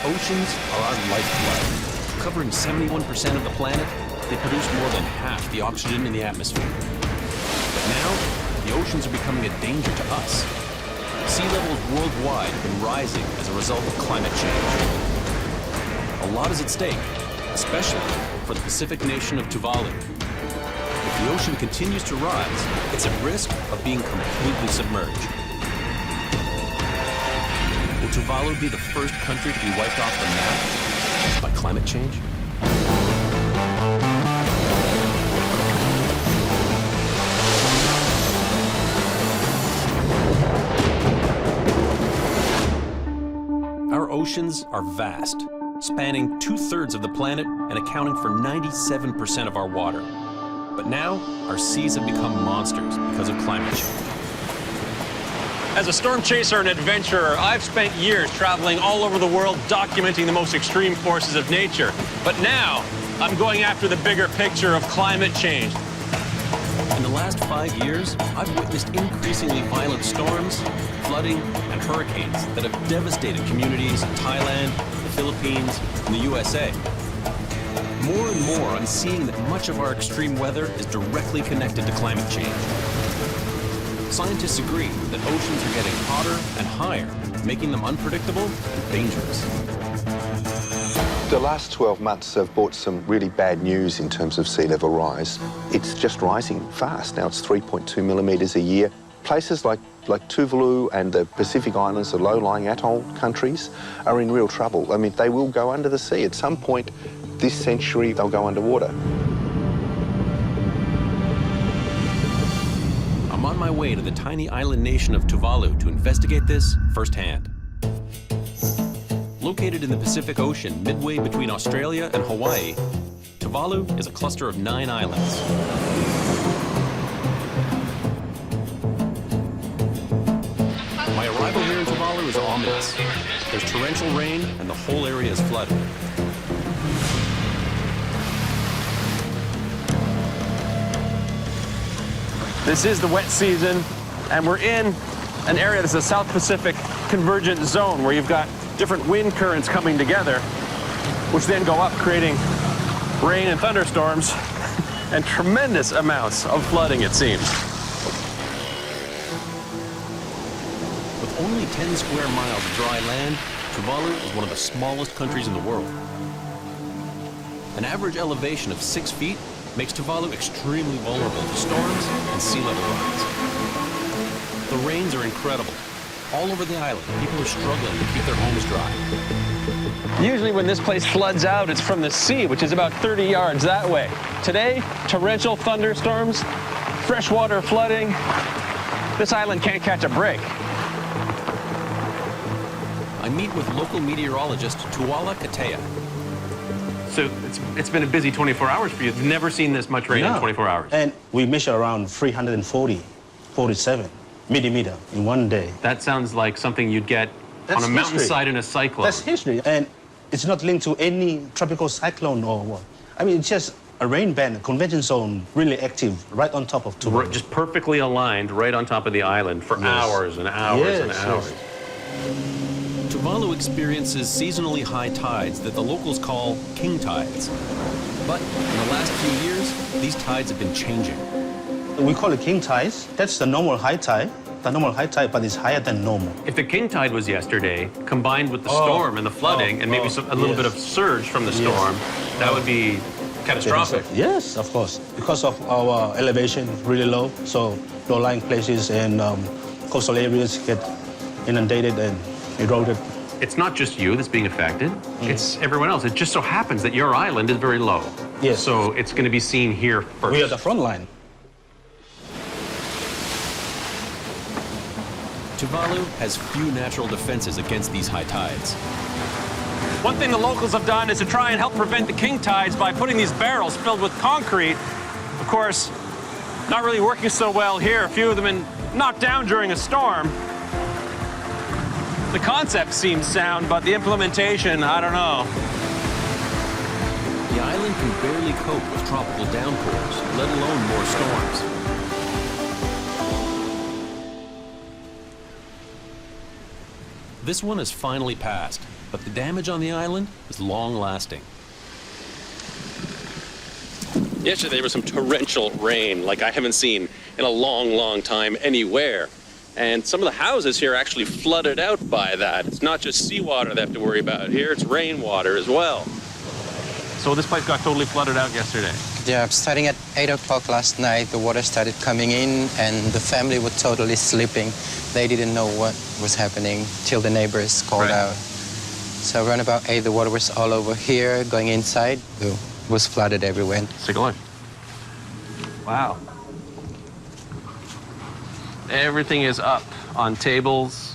Oceans are our lifeblood. Covering 71% of the planet, they produce more than half the oxygen in the atmosphere. But now, the oceans are becoming a danger to us. Sea levels worldwide have been rising as a result of climate change. A lot is at stake, especially for the Pacific nation of Tuvalu. If the ocean continues to rise, it's at risk of being completely submerged. Will Tuvalu be the first country to be wiped off the map by climate change? Our oceans are vast, spanning 2/3 of the planet and accounting for 97% of our water. But now, our seas have become monsters because of climate change. As a storm chaser and adventurer, I've spent years traveling all over the world documenting the most extreme forces of nature. But now, I'm going after the bigger picture of climate change. In the last 5 years, I've witnessed increasingly violent storms, flooding, and hurricanes that have devastated communities in Thailand, the Philippines, and the USA. More and more, I'm seeing that much of our extreme weather is directly connected to climate change. Scientists agree that oceans are getting hotter and higher, making them unpredictable and dangerous. The last 12 months have brought some really bad news in terms of sea level rise. It's just rising fast. Now it's 3.2 millimetres a year. Places like Tuvalu and the Pacific Islands, the low-lying atoll countries, are in real trouble. I mean, they will go under the sea. At some point this century, they'll go underwater. I'm on my way to the tiny island nation of Tuvalu to investigate this firsthand. Located in the Pacific Ocean, midway between Australia and Hawaii, Tuvalu is a cluster of 9 islands. My arrival here in Tuvalu is ominous. There's torrential rain and the whole area is flooded. This is the wet season, and we're in an area that's a South Pacific convergent zone where you've got different wind currents coming together, which then go up, creating rain and thunderstorms and tremendous amounts of flooding, it seems. With only 10 square miles of dry land, Tuvalu is one of the smallest countries in the world. An average elevation of 6 feet makes Tuvalu extremely vulnerable to storms and sea level rise. The rains are incredible. All over the island, people are struggling to keep their homes dry. Usually when this place floods out, it's from the sea, which is about 30 yards that way. Today, torrential thunderstorms, freshwater flooding. This island can't catch a break. I meet with local meteorologist Tuvalu Katea. So it's been a busy 24 hours for you. You've never seen this much rain in 24 hours. And we measure around 347 millimeter in one day. That sounds like something you'd get on a mountainside in a cyclone. That's history. And it's not linked to any tropical cyclone or what. I mean, it's just a rain band, a convection zone, really active right on top of Tuvalu. Just perfectly aligned right on top of the island for hours and hours and hours. Tuvalu experiences seasonally high tides that the locals call king tides. But in the last few years, these tides have been changing. We call it king tides. That's the normal high tide. The normal high tide, but it's higher than normal. If the king tide was yesterday, combined with the storm and the flooding, and maybe a little bit of surge from the storm, that would be catastrophic. Yes, of course. Because of our elevation really low, so low-lying places and coastal areas get inundated and eroded. It's not just you that's being affected, it's everyone else. It just so happens that your island is very low. Yes. So it's going to be seen here first. We are the front line. Tuvalu has few natural defenses against these high tides. One thing the locals have done is to try and help prevent the king tides by putting these barrels filled with concrete. Of course, not really working so well here. A few of them been knocked down during a storm. The concept seems sound, but the implementation, I don't know. The island can barely cope with tropical downpours, let alone more storms. This one has finally passed. but the damage on the island is long-lasting. Yesterday there was some torrential rain like I haven't seen in a long, long time anywhere. And some of the houses here are actually flooded out by that. It's not just seawater they have to worry about here, it's rainwater as well. So this place got totally flooded out yesterday. Yeah, starting at 8 o'clock last night, the water started coming in and the family was totally sleeping. They didn't know what was happening till the neighbors called out. So around about 8, the water was all over here, going inside. It was flooded everywhere. Let's take a look. Wow. Everything is up on tables.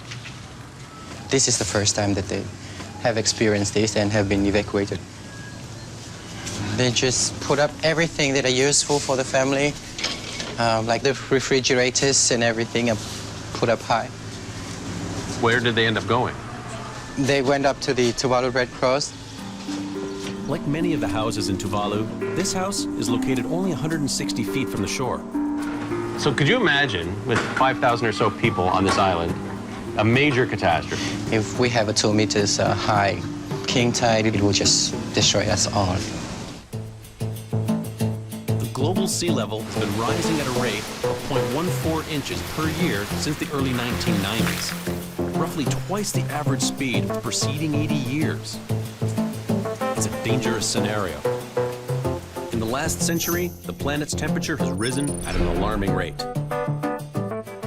This is the first time that they have experienced this and have been evacuated. They just put up everything that are useful for the family, like the refrigerators and everything, and put up high. Where did they end up going? They went up to the Tuvalu Red Cross. Like many of the houses in Tuvalu, this house is located only 160 feet from the shore. So could you imagine, with 5,000 or so people on this island, a major catastrophe? If we have a 2 meters high king tide, it will just destroy us all. The global sea level has been rising at a rate of 0.14 inches per year since the early 1990s, roughly twice the average speed of the preceding 80 years. It's a dangerous scenario. In the last century, the planet's temperature has risen at an alarming rate.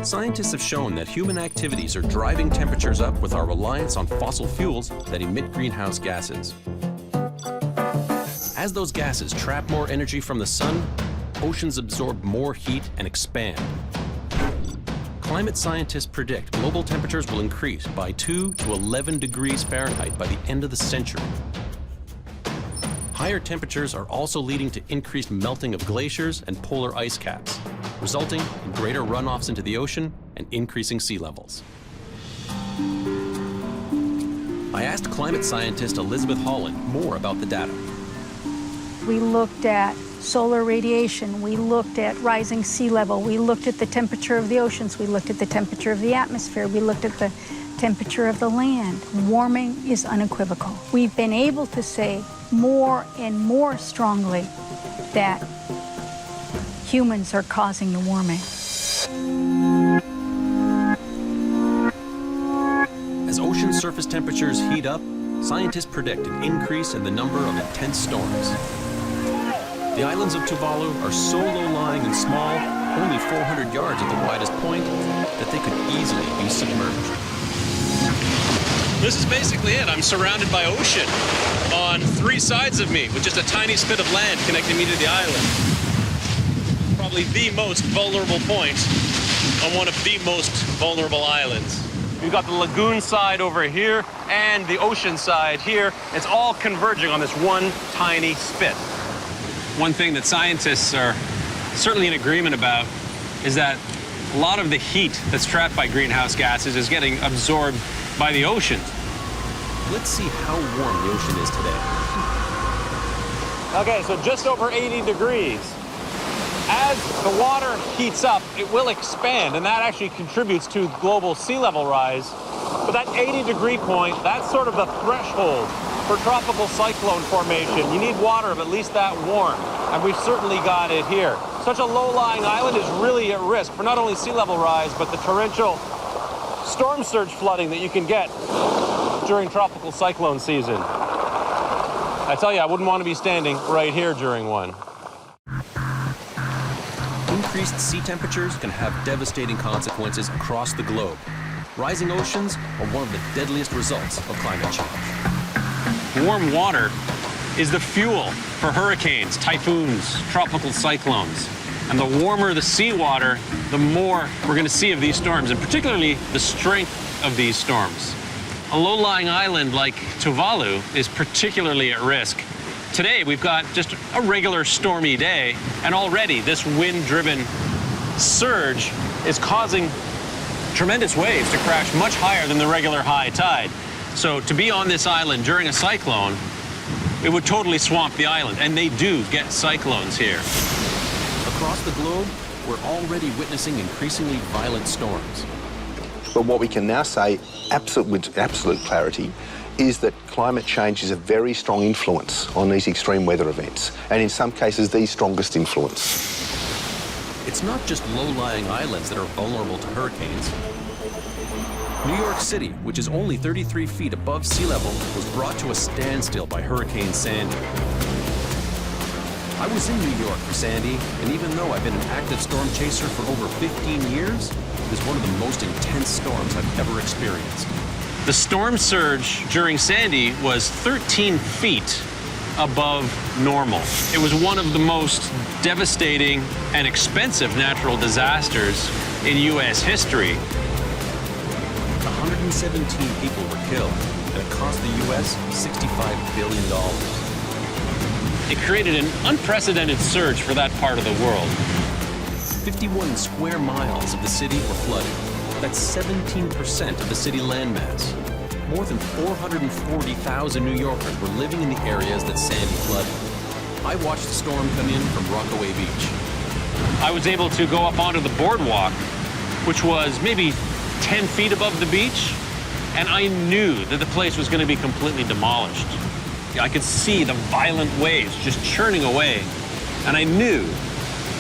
Scientists have shown that human activities are driving temperatures up with our reliance on fossil fuels that emit greenhouse gases. As those gases trap more energy from the sun, oceans absorb more heat and expand. Climate scientists predict global temperatures will increase by 2 to 11 degrees Fahrenheit by the end of the century. Higher temperatures are also leading to increased melting of glaciers and polar ice caps, resulting in greater runoffs into the ocean and increasing sea levels. I asked climate scientist Elizabeth Holland more about the data. We looked at solar radiation, we looked at rising sea level, we looked at the temperature of the oceans, we looked at the temperature of the atmosphere, we looked at the temperature of the land. Warming is unequivocal. We've been able to say more and more strongly that humans are causing the warming. As ocean surface temperatures heat up, scientists predict an increase in the number of intense storms. The islands of Tuvalu are so low-lying and small, only 400 yards at the widest point, that they could easily be submerged. This is basically it. I'm surrounded by ocean on 3 sides of me, with just a tiny spit of land connecting me to the island. Probably the most vulnerable point on one of the most vulnerable islands. You've got the lagoon side over here and the ocean side here. It's all converging on this one tiny spit. One thing that scientists are certainly in agreement about is that a lot of the heat that's trapped by greenhouse gases is getting absorbed by the oceans. Let's see how warm the ocean is today. Okay, so just over 80 degrees. As the water heats up, it will expand, and that actually contributes to global sea level rise. But that 80-degree point, that's sort of the threshold for tropical cyclone formation. You need water of at least that warm, and we've certainly got it here. Such a low-lying island is really at risk for not only sea level rise, but the torrential storm surge flooding that you can get during tropical cyclone season. I tell you, I wouldn't want to be standing right here during one. Increased sea temperatures can have devastating consequences across the globe. Rising oceans are one of the deadliest results of climate change. Warm water is the fuel for hurricanes, typhoons, tropical cyclones. And the warmer the seawater, the more we're going to see of these storms, and particularly the strength of these storms. A low-lying island like Tuvalu is particularly at risk. Today, we've got just a regular stormy day, and already this wind-driven surge is causing tremendous waves to crash much higher than the regular high tide. So to be on this island during a cyclone, it would totally swamp the island, and they do get cyclones here. Across the globe, we're already witnessing increasingly violent storms. But what we can now say with absolute clarity is that climate change is a very strong influence on these extreme weather events, and in some cases the strongest influence. It's not just low-lying islands that are vulnerable to hurricanes. New York City, which is only 33 feet above sea level, was brought to a standstill by Hurricane Sandy. I was in New York for Sandy, and even though I've been an active storm chaser for over 15 years, it is one of the most intense storms I've ever experienced. The storm surge during Sandy was 13 feet above normal. It was one of the most devastating and expensive natural disasters in U.S. history. 117 people were killed, and it cost the U.S. $65 billion. It created an unprecedented surge for that part of the world. 51 square miles of the city were flooded. That's 17% of the city landmass. More than 440,000 New Yorkers were living in the areas that Sandy flooded. I watched the storm come in from Rockaway Beach. I was able to go up onto the boardwalk, which was maybe 10 feet above the beach, and I knew that the place was going to be completely demolished. I could see the violent waves just churning away, and I knew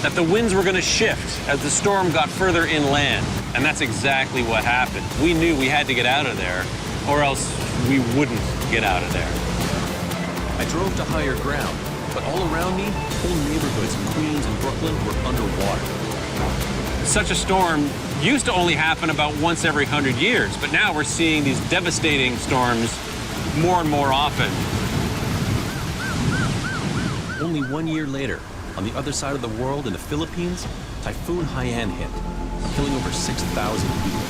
that the winds were going to shift as the storm got further inland, and that's exactly what happened. We knew we had to get out of there, or else we wouldn't get out of there. I drove to higher ground, but all around me, whole neighborhoods in Queens and Brooklyn were underwater. Such a storm used to only happen about once every 100 years, but now we're seeing these devastating storms more and more often. Only 1 year later, on the other side of the world in the Philippines, Typhoon Haiyan hit, killing over 6,000 people.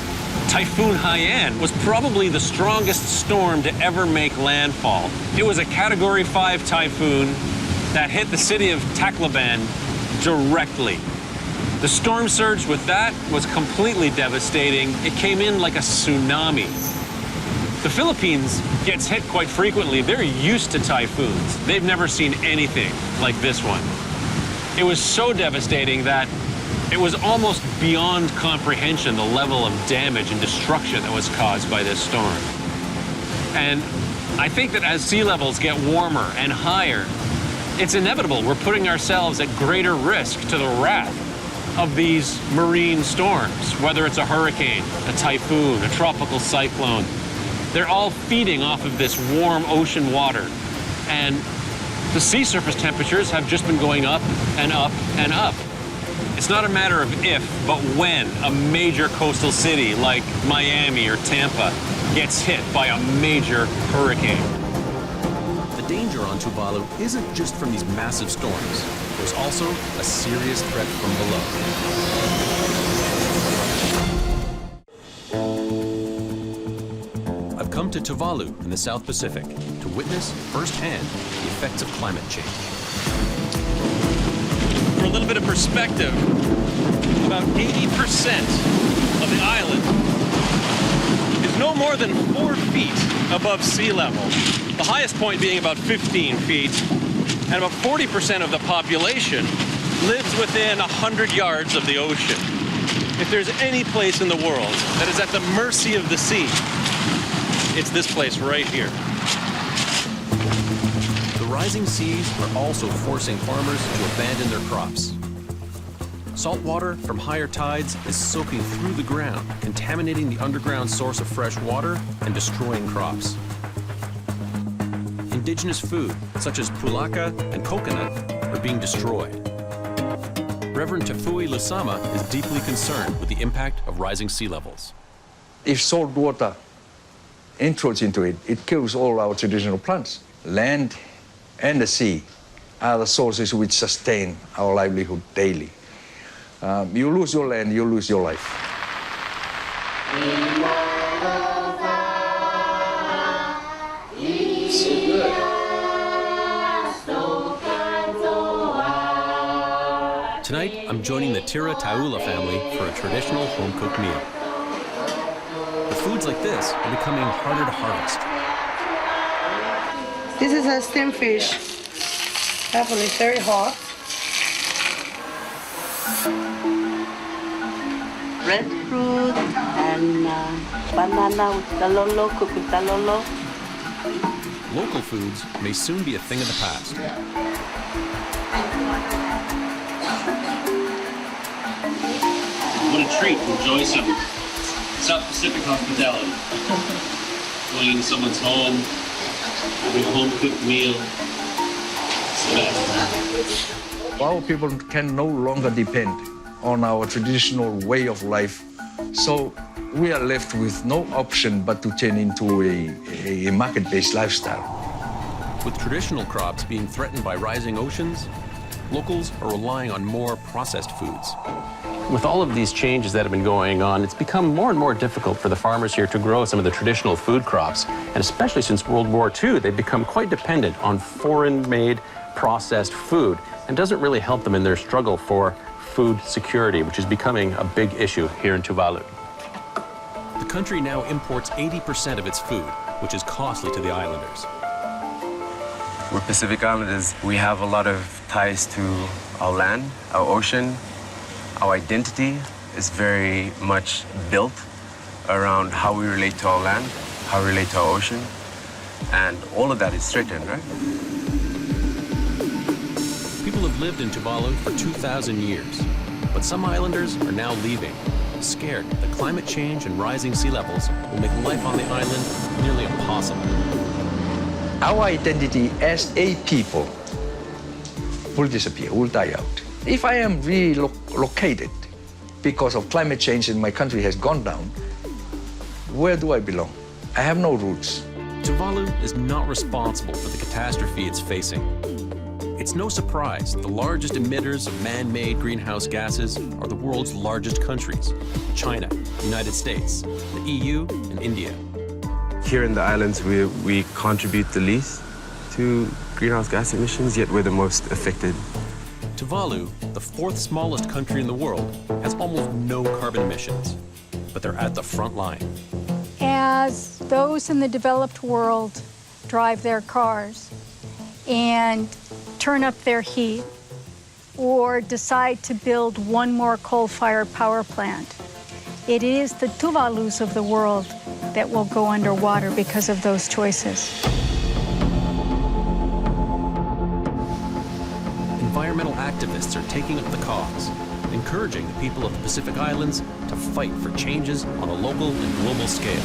Typhoon Haiyan was probably the strongest storm to ever make landfall. It was a Category 5 typhoon that hit the city of Tacloban directly. The storm surge with that was completely devastating. It came in like a tsunami. The Philippines gets hit quite frequently. They're used to typhoons. They've never seen anything like this one. It was so devastating that it was almost beyond comprehension, the level of damage and destruction that was caused by this storm. And I think that as sea levels get warmer and higher, it's inevitable we're putting ourselves at greater risk to the wrath of these marine storms, whether it's a hurricane, a typhoon, a tropical cyclone. They're all feeding off of this warm ocean water. And the sea surface temperatures have just been going up and up and up. It's not a matter of if, but when a major coastal city like Miami or Tampa gets hit by a major hurricane. The danger on Tuvalu isn't just from these massive storms. There's also a serious threat from below. I've come to Tuvalu in the South Pacific to witness firsthand the effects of climate change. For a little bit of perspective, about 80% of the island is no more than 4 feet above sea level. The highest point being about 15 feet, and about 40% of the population lives within 100 yards of the ocean. If there's any place in the world that is at the mercy of the sea, it's this place right here. The rising seas are also forcing farmers to abandon their crops. Salt water from higher tides is soaking through the ground, contaminating the underground source of fresh water and destroying crops. Indigenous food, such as pulaka and coconut, are being destroyed. Reverend Tafui Lusama is deeply concerned with the impact of rising sea levels. If salt water intrudes into it, it kills all our traditional plants. Land and the sea are the sources which sustain our livelihood daily. You lose your land, you lose your life. Tonight, I'm joining the Tira Taula family for a traditional home-cooked meal. But foods like this are becoming harder to harvest. This is a steamed fish. Definitely very hot. Red fruit and banana with talolo, cooked with talolo. Local foods may soon be a thing of the past. What a treat to enjoy some South Pacific hospitality. Going into someone's home, having a home-cooked meal. It's the best. Our people can no longer depend on our traditional way of life, so we are left with no option but to turn into a market-based lifestyle. With traditional crops being threatened by rising oceans, locals are relying on more processed foods. With all of these changes that have been going on, it's become more and more difficult for the farmers here to grow some of the traditional food crops. And especially since World War II, they've become quite dependent on foreign-made processed food, and doesn't really help them in their struggle for food security, which is becoming a big issue here in Tuvalu. The country now imports 80% of its food, which is costly to the islanders. We're Pacific Islanders. We have a lot of ties to our land, our ocean. Our identity is very much built around how we relate to our land, how we relate to our ocean, and all of that is threatened, right? People have lived in Tuvalu for 2,000 years, but some islanders are now leaving, scared that climate change and rising sea levels will make life on the island nearly impossible. Our identity as a people will disappear, will die out. If I am relocated because of climate change and my country has gone down, where do I belong? I have no roots. Tuvalu is not responsible for the catastrophe it's facing. It's no surprise the largest emitters of man-made greenhouse gases are the world's largest countries: China, the United States, the EU, and India. Here in the islands, we contribute the least to greenhouse gas emissions, yet we're the most affected. Tuvalu, the fourth smallest country in the world, has almost no carbon emissions, but they're at the front line. As those in the developed world drive their cars and turn up their heat or decide to build one more coal-fired power plant, it is the Tuvalus of the world that will go underwater because of those choices. Environmental activists are taking up the cause, encouraging the people of the Pacific Islands to fight for changes on a local and global scale.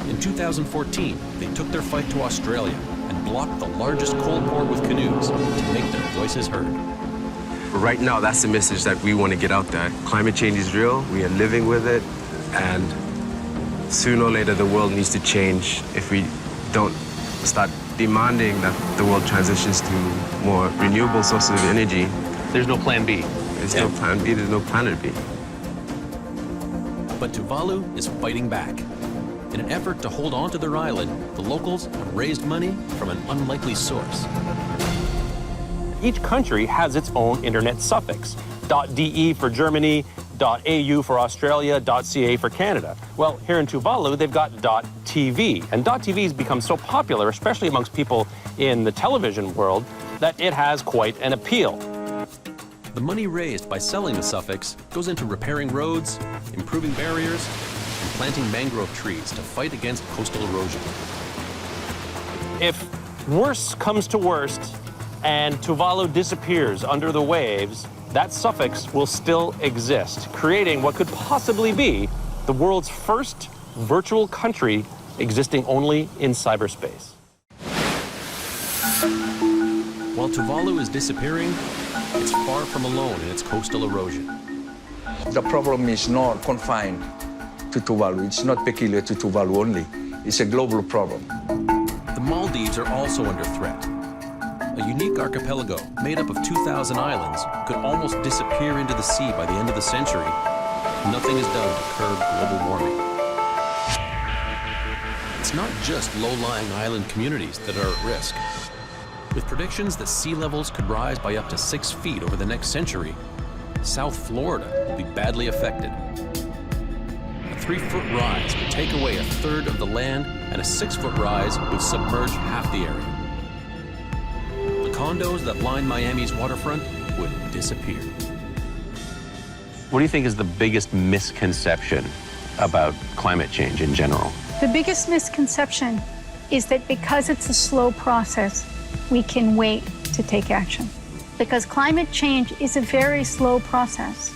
In 2014, they took their fight to Australia and blocked the largest coal port with canoes to make their voices heard. Right now, that's the message that we want to get out there. Climate change is real, we are living with it, and sooner or later the world needs to change if we don't start demanding that the world transitions to more renewable sources of energy. There's no plan B. There's no plan B, there's no planet B. But Tuvalu is fighting back. In an effort to hold on to their island, the locals have raised money from an unlikely source. Each country has its own internet suffix. .de for Germany, .au for Australia, .ca for Canada. Well, here in Tuvalu, they've got .tv. And .tv has become so popular, especially amongst people in the television world, that it has quite an appeal. The money raised by selling the suffix goes into repairing roads, improving barriers, and planting mangrove trees to fight against coastal erosion. If worse comes to worst and Tuvalu disappears under the waves, that suffix will still exist, creating what could possibly be the world's first virtual country existing only in cyberspace. While Tuvalu is disappearing, it's far from alone in its coastal erosion. The problem is not confined to Tuvalu. It's not peculiar to Tuvalu only. It's a global problem. The Maldives are also under threat. A unique archipelago made up of 2,000 islands could almost disappear into the sea by the end of the century. Nothing is done to curb global warming. It's not just low-lying island communities that are at risk. With predictions that sea levels could rise by up to 6 feet over the next century, South Florida will be badly affected. A 3-foot rise would take away a third of the land, and a 6-foot rise would submerge half the area. The condos that line Miami's waterfront would disappear. What do you think is the biggest misconception about climate change in general? The biggest misconception is that because it's a slow process, we can wait to take action. Because climate change is a very slow process,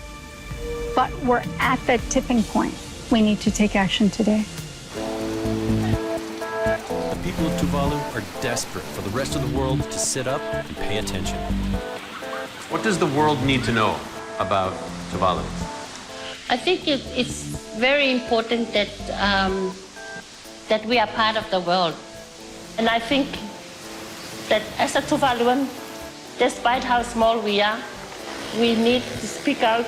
but we're at that tipping point. We need to take action today. The people of Tuvalu are desperate for the rest of the world to sit up and pay attention. What does the world need to know about Tuvalu? I think it's very important that that we are part of the world. And I think that as a Tuvaluan, despite how small we are, we need to speak out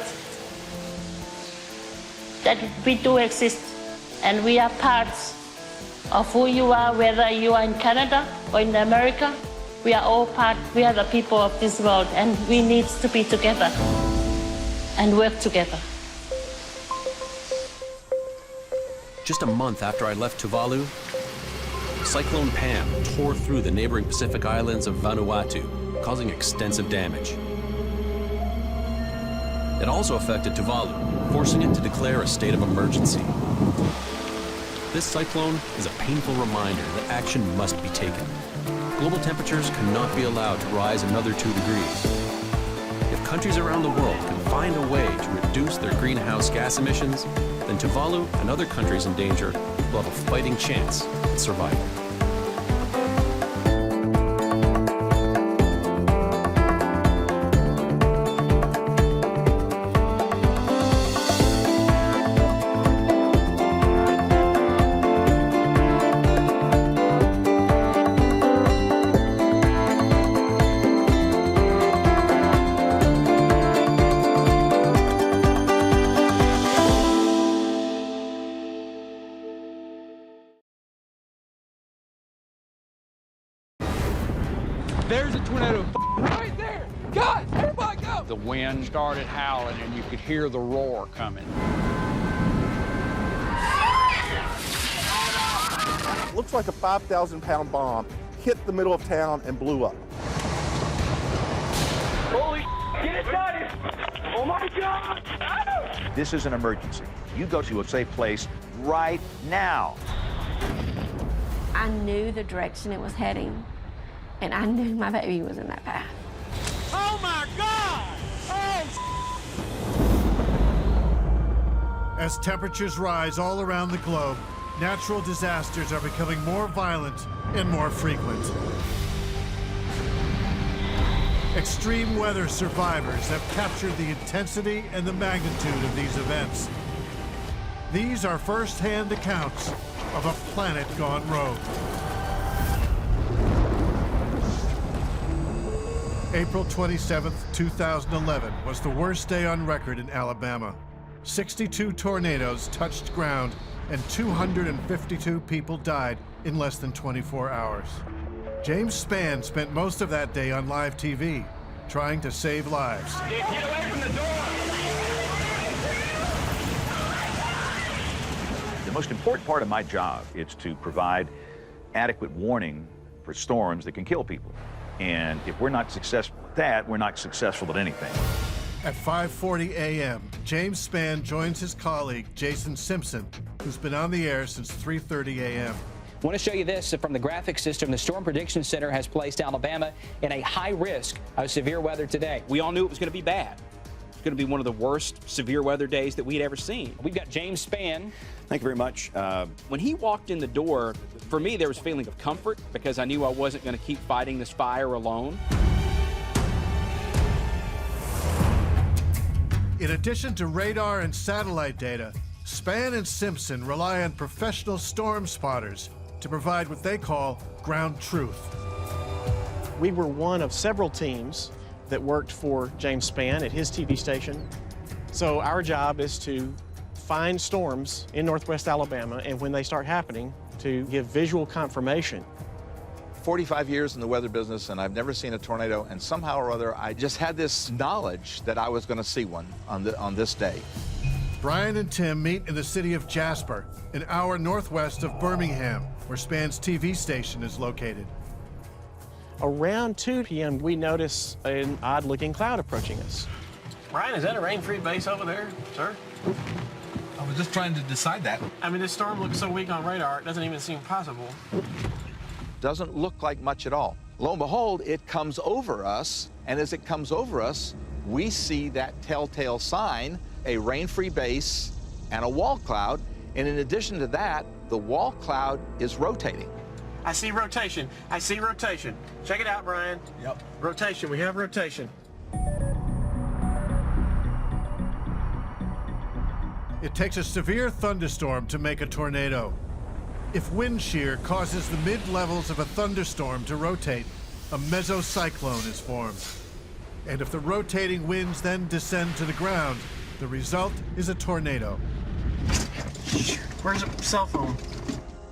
that we do exist and we are parts of who you are, whether you are in Canada or in America. We are all part, we are the people of this world, and we need to be together and work together. Just a month after I left Tuvalu, Cyclone Pam tore through the neighboring Pacific islands of Vanuatu, causing extensive damage. It also affected Tuvalu, forcing it to declare a state of emergency. This cyclone is a painful reminder that action must be taken. Global temperatures cannot be allowed to rise another 2 degrees. If countries around the world can find a way to reduce their greenhouse gas emissions, then Tuvalu and other countries in danger will have a fighting chance at survival. There's a tornado right there. Guys, everybody go. The wind started howling and you could hear the roar coming. Looks like a 5,000-pound bomb hit the middle of town and blew up. Holy get it done. Oh my God. This is an emergency. You go to a safe place right now. I knew the direction it was heading, and I knew my baby was in that path. Oh my God! Oh! As temperatures rise all around the globe, natural disasters are becoming more violent and more frequent. Extreme weather survivors have captured the intensity and the magnitude of these events. These are first-hand accounts of a planet gone rogue. April 27, 2011 was the worst day on record in Alabama. 62 tornadoes touched ground and 252 people died in less than 24 hours. James Spann spent most of that day on live TV, trying to save lives. Get away from the door! The most important part of my job is to provide adequate warning for storms that can kill people. And if we're not successful at that, we're not successful at anything. At 5:40 a.m., James Spann joins his colleague, Jason Simpson, who's been on the air since 3:30 a.m. I want to show you this from the graphic system. The Storm Prediction Center has placed Alabama in a high risk of severe weather today. We all knew it was going to be bad. It's going to be one of the worst severe weather days that we'd ever seen. We've got James Spann. Thank you very much. When he walked in the door, for me, there was a feeling of comfort because I knew I wasn't going to keep fighting this fire alone. In addition to radar and satellite data, Spann and Simpson rely on professional storm spotters to provide what they call ground truth. We were one of several teams that worked for James Spann at his TV station. So our job is to find storms in Northwest Alabama, and when they start happening, to give visual confirmation. 45 years in the weather business, and I've never seen a tornado, and somehow or other, I just had this knowledge that I was going to see one on this day. Brian and Tim meet in the city of Jasper, an hour northwest of Birmingham, where Spann's TV station is located. Around 2 p.m., we notice an odd-looking cloud approaching us. Brian, is that a rain-free base over there, sir? I was just trying to decide that. I mean, this storm looks so weak on radar, it doesn't even seem possible. Doesn't look like much at all. Lo and behold, it comes over us, and as it comes over us, we see that telltale sign, a rain-free base and a wall cloud, and in addition to that, the wall cloud is rotating. I see rotation. I see rotation. Check it out, Brian. Yep. Rotation. We have rotation. It takes a severe thunderstorm to make a tornado. If wind shear causes the mid-levels of a thunderstorm to rotate, a mesocyclone is formed. And if the rotating winds then descend to the ground, the result is a tornado. Where's the cell phone?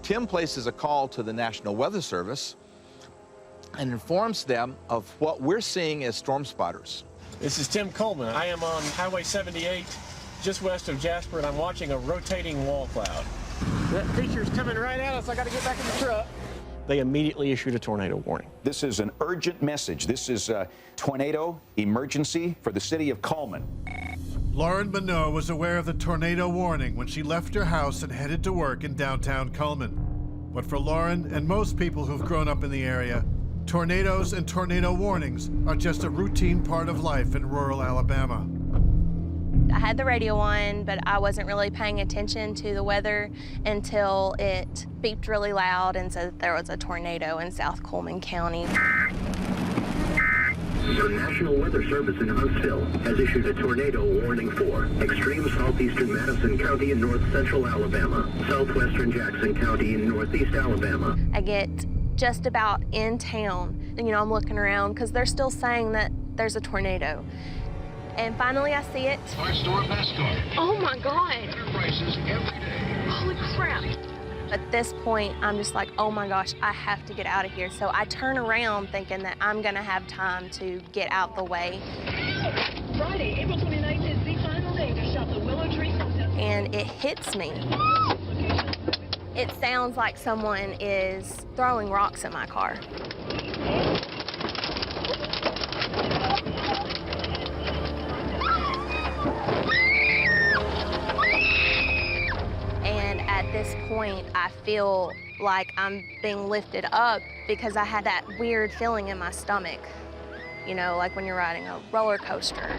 Tim places a call to the National Weather Service and informs them of what we're seeing as storm spotters. This is Tim Coleman. I am on Highway 78, just west of Jasper, and I'm watching a rotating wall cloud. That creature's coming right at us. I got to get back in the truck. They immediately issued a tornado warning. This is an urgent message. This is a tornado emergency for the city of Coleman. Lauren Minot was aware of the tornado warning when she left her house and headed to work in downtown Coleman. But for Lauren and most people who've grown up in the area, tornadoes and tornado warnings are just a routine part of life in rural Alabama. I had the radio on, but I wasn't really paying attention to the weather until it beeped really loud and said that there was a tornado in South Coleman County. The National Weather Service in Huntsville has issued a tornado warning for extreme southeastern Madison County in north central Alabama, southwestern Jackson County in northeast Alabama. I get just about in town, and I'm looking around because they're still saying that there's a tornado. And finally I see it. Oh my God. Holy crap. At this point, I'm just like, oh my gosh, I have to get out of here. So I turn around thinking that I'm gonna have time to get out the way. Friday, April 29th is the final day to shop the Willow Tree. And it hits me. It sounds like someone is throwing rocks at my car. And at this point, I feel like I'm being lifted up because I had that weird feeling in my stomach, like when you're riding a roller coaster.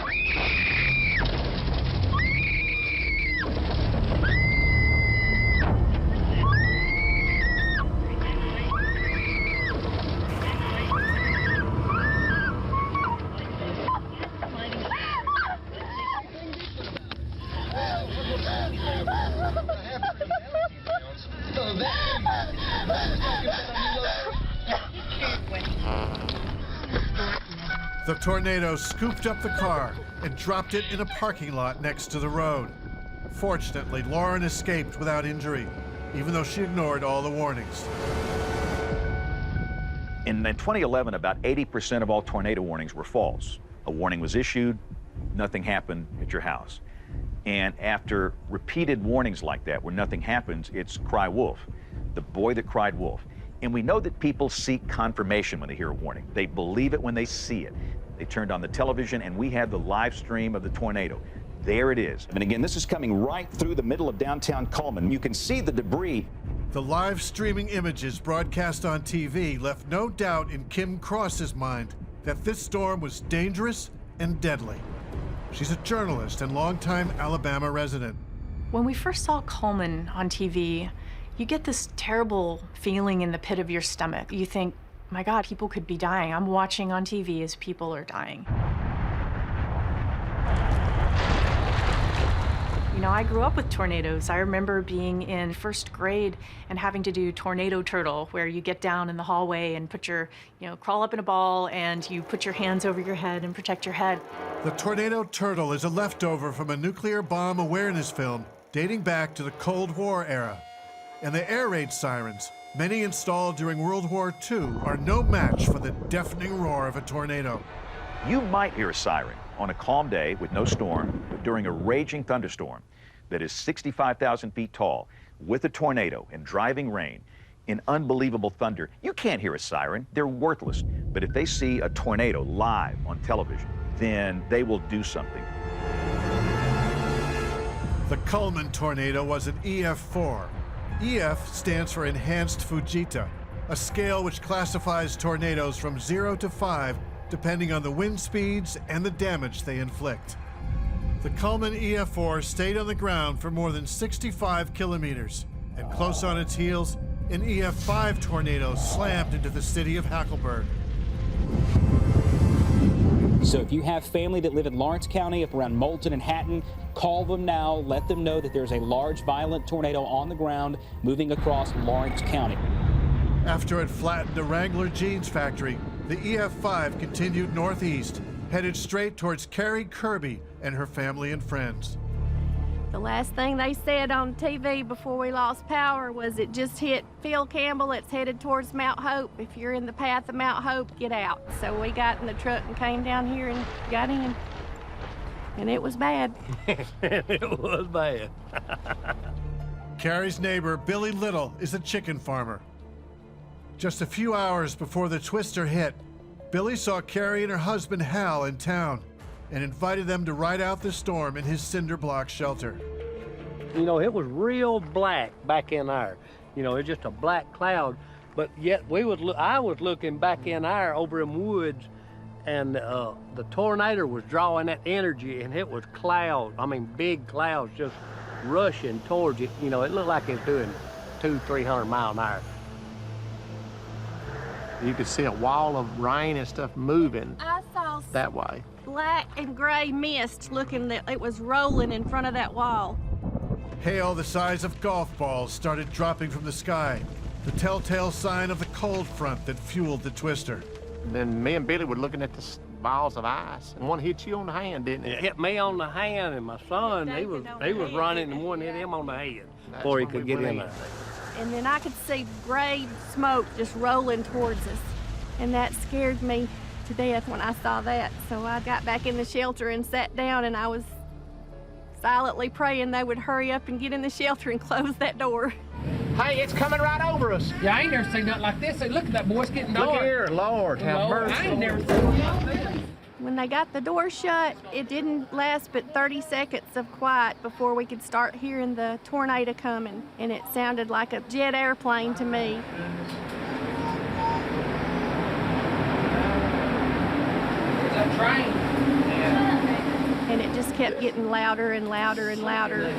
The tornado scooped up the car and dropped it in a parking lot next to the road. Fortunately, Lauren escaped without injury, even though she ignored all the warnings. In 2011, about 80% of all tornado warnings were false. A warning was issued, nothing happened at your house. And after repeated warnings like that, where nothing happens, it's cry wolf, the boy that cried wolf. And we know that people seek confirmation when they hear a warning. They believe it when they see it. They turned on the television and we had the live stream of the tornado. There it is. And again, this is coming right through the middle of downtown Coleman. You can see the debris. The live streaming images broadcast on TV left no doubt in Kim Cross's mind that this storm was dangerous and deadly. She's a journalist and longtime Alabama resident. When we first saw Coleman on TV, you get this terrible feeling in the pit of your stomach. You think, my God, people could be dying. I'm watching on TV as people are dying. I grew up with tornadoes. I remember being in first grade and having to do tornado turtle, where you get down in the hallway and put your, crawl up in a ball and you put your hands over your head and protect your head. The tornado turtle is a leftover from a nuclear bomb awareness film dating back to the Cold War era. And the air raid sirens, many installed during World War II, are no match for the deafening roar of a tornado. You might hear a siren on a calm day with no storm, but during a raging thunderstorm that is 65,000 feet tall, with a tornado and driving rain, in unbelievable thunder, you can't hear a siren. They're worthless. But if they see a tornado live on television, then they will do something. The Coleman tornado was an EF4. EF stands for Enhanced Fujita, a scale which classifies tornadoes from 0 to 5 depending on the wind speeds and the damage they inflict. The Coleman EF4 stayed on the ground for more than 65 kilometers, and close on its heels, an EF5 tornado slammed into the city of Hackleburg. So if you have family that live in Lawrence County up around Moulton and Hatton, call them now. Let them know that there's a large violent tornado on the ground moving across Lawrence County. After it flattened a Wrangler jeans factory, the EF5 continued northeast, headed straight towards Carrie Kirby and her family and friends. The last thing they said on TV before we lost power was it just hit Phil Campbell. It's headed towards Mount Hope. If you're in the path of Mount Hope, get out. So we got in the truck and came down here and got in. And it was bad. It was bad. Carrie's neighbor, Billy Little, is a chicken farmer. Just a few hours before the twister hit, Billy saw Carrie and her husband Hal in town and invited them to ride out the storm in his cinder block shelter. You know, it was real black back in there. You know, it's just a black cloud. But yet I was looking back in there over in woods, and the tornado was drawing that energy, and it was clouds. I mean, big clouds just rushing towards it. You know, it looked like it was doing 200-300 miles an hour. You could see a wall of rain and stuff moving I saw that way. Black and gray mist looking that it was rolling in front of that wall. Hail the size of golf balls started dropping from the sky, the telltale sign of the cold front that fueled the twister. Then me and Billy were looking at the balls of ice, and one hit you on the hand, didn't it? It hit me on the hand, and my son, he was running, and one hit him on the head before he could get in there. And then I could see gray smoke just rolling towards us. And that scared me to death when I saw that. So I got back in the shelter and sat down, and I was silently praying they would hurry up and get in the shelter and close that door. Hey, it's coming right over us. Yeah, I ain't never seen nothing like this. Hey, look at that, boy, it's getting dark. Look here, Lord, have mercy. I ain't never seen nothing like this. When they got the door shut, it didn't last but 30 seconds of quiet before we could start hearing the tornado coming, and it sounded like a jet airplane to me. It's a train. Yeah. And it just kept getting louder and louder and louder.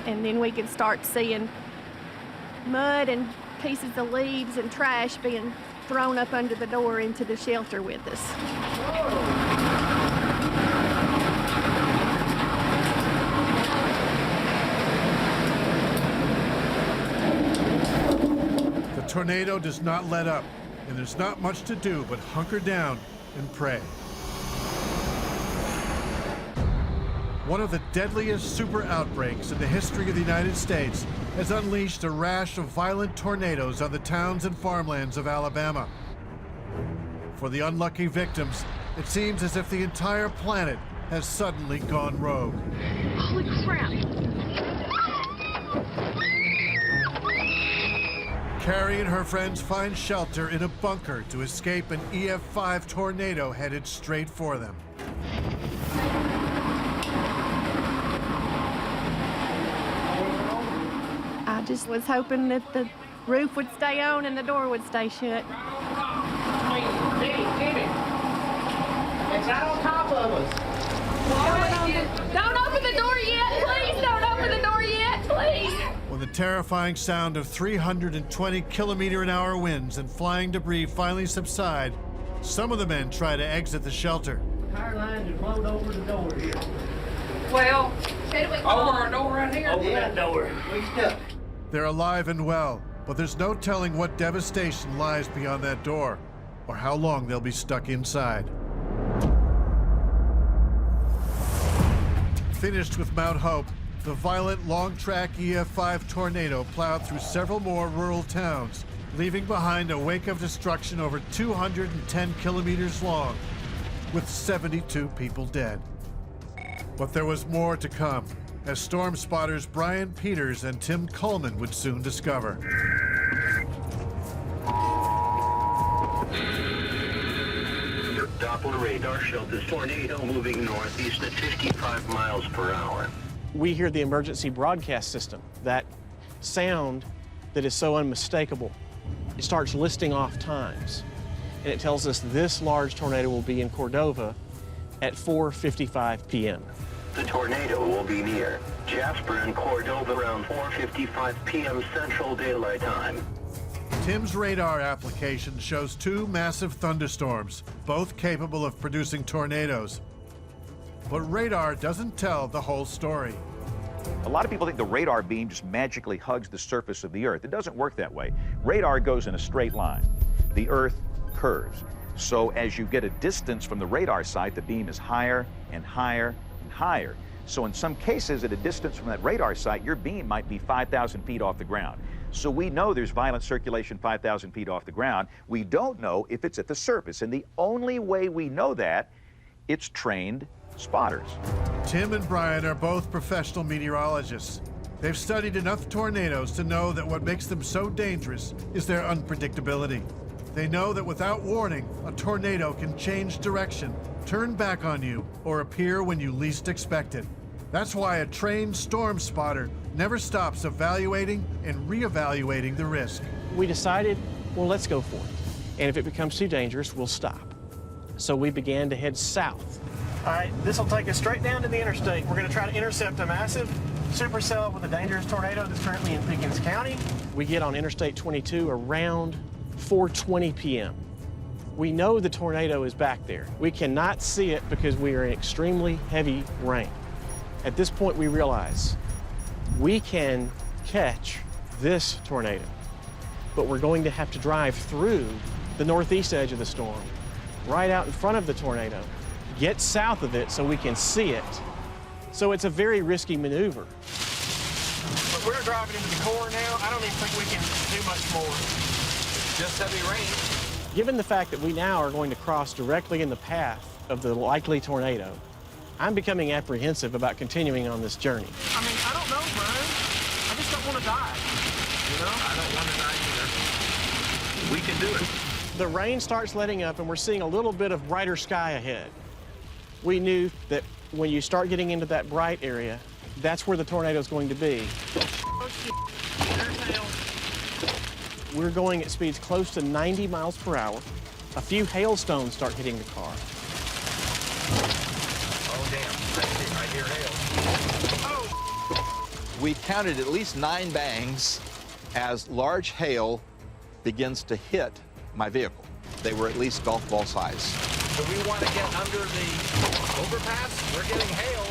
And then we could start seeing mud and pieces of leaves and trash being thrown up under the door into the shelter with us. The tornado does not let up, and there's not much to do but hunker down and pray. One of the deadliest super outbreaks in the history of the United States has unleashed a rash of violent tornadoes on the towns and farmlands of Alabama. For the unlucky victims, it seems as if the entire planet has suddenly gone rogue. Holy crap. Carrie and her friends find shelter in a bunker to escape an EF5 tornado headed straight for them. I just was hoping that the roof would stay on and the door would stay shut. Jimmy, it's right on top of us. Don't open the door yet, please. Don't open the door yet, please. When the terrifying sound of 320 kilometer-an-hour winds and flying debris finally subside, some of the men try to exit the shelter. Power lines have blown over the door here. Well, over our door right here. Over that door. We stuck. They're alive and well, but there's no telling what devastation lies beyond that door, or how long they'll be stuck inside. Finished with Mount Hope, the violent long-track EF5 tornado plowed through several more rural towns, leaving behind a wake of destruction over 210 kilometers long, with 72 people dead. But there was more to come, as storm spotters Brian Peters and Tim Coleman would soon discover. Doppler radar showed this tornado moving northeast at 55 miles per hour. We hear the emergency broadcast system, that sound that is so unmistakable. It starts listing off times, and it tells us this large tornado will be in Cordova at 4:55 p.m. The tornado will be near Jasper and Cordova around 4:55 p.m. Central Daylight Time. Tim's radar application shows 2 massive thunderstorms, both capable of producing tornadoes. But radar doesn't tell the whole story. A lot of people think the radar beam just magically hugs the surface of the Earth. It doesn't work that way. Radar goes in a straight line. The Earth curves. So as you get a distance from the radar site, the beam is higher and higher and higher. So in some cases, at a distance from that radar site, your beam might be 5,000 feet off the ground. So we know there's violent circulation 5,000 feet off the ground. We don't know if it's at the surface. And the only way we know that, it's trained spotters. Tim and Brian are both professional meteorologists. They've studied enough tornadoes to know that what makes them so dangerous is their unpredictability. They know that without warning, a tornado can change direction, turn back on you, or appear when you least expect it. That's why a trained storm spotter never stops evaluating and reevaluating the risk. We decided, well, let's go for it. And if it becomes too dangerous, we'll stop. So we began to head south. All right, this will take us straight down to the interstate. We're going to try to intercept a massive supercell with a dangerous tornado that's currently in Pickens County. We get on Interstate 22 around 4:20 p.m. We know the tornado is back there. We cannot see it because we are in extremely heavy rain. At this point, we realize we can catch this tornado, but we're going to have to drive through the northeast edge of the storm, right out in front of the tornado, get south of it so we can see it. So it's a very risky maneuver. But we're driving into the core now. I don't even think we can do much more. Just heavy rain. Given the fact that we now are going to cross directly in the path of the likely tornado, I'm becoming apprehensive about continuing on this journey. I mean, I don't know, Brian. I just don't want to die, you know? I don't want to die either. We can do it. The rain starts letting up, and we're seeing a little bit of brighter sky ahead. We knew that when you start getting into that bright area, that's where the tornado is going to be. We're going at speeds close to 90 miles per hour. A few hailstones start hitting the car. I hear hail. Oh! We counted at least 9 bangs as large hail begins to hit my vehicle. They were at least golf ball size. So we want to get under the overpass? We're getting hail.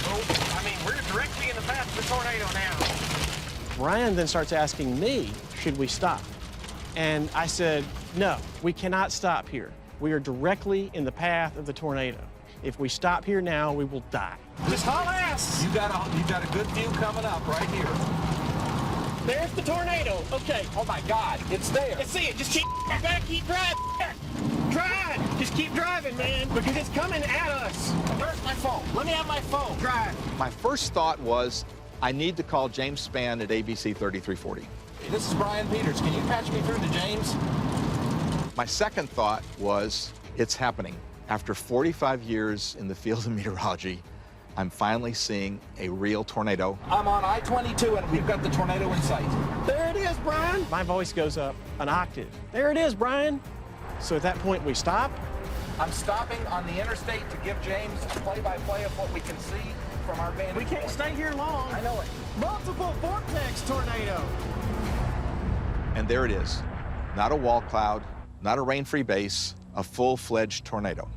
Oh, I mean, we're directly in the path of the tornado now. Brian then starts asking me, should we stop? And I said, no, we cannot stop here. We are directly in the path of the tornado. If we stop here now, we will die. Just haul ass! You got a good view coming up right here. There's the tornado. Okay. Oh my God, it's there. I see it. Just keep back, keep driving. Drive. Just keep driving, man, because it's coming at us. Where's my phone? Let me have my phone. Drive. My first thought was, I need to call James Spann at ABC 3340. This is Brian Peters. Can you patch me through to James? My second thought was, it's happening. After 45 years in the field of meteorology, I'm finally seeing a real tornado. I'm on I-22 and we've got the tornado in sight. There it is, Brian. My voice goes up an octave. There it is, Brian. So at that point, we stop. I'm stopping on the interstate to give James a play-by-play of what we can see from our vantage point. We can't stay here long. I know it. Multiple vortex tornado. And there it is. Not a wall cloud, not a rain-free base, a full-fledged tornado.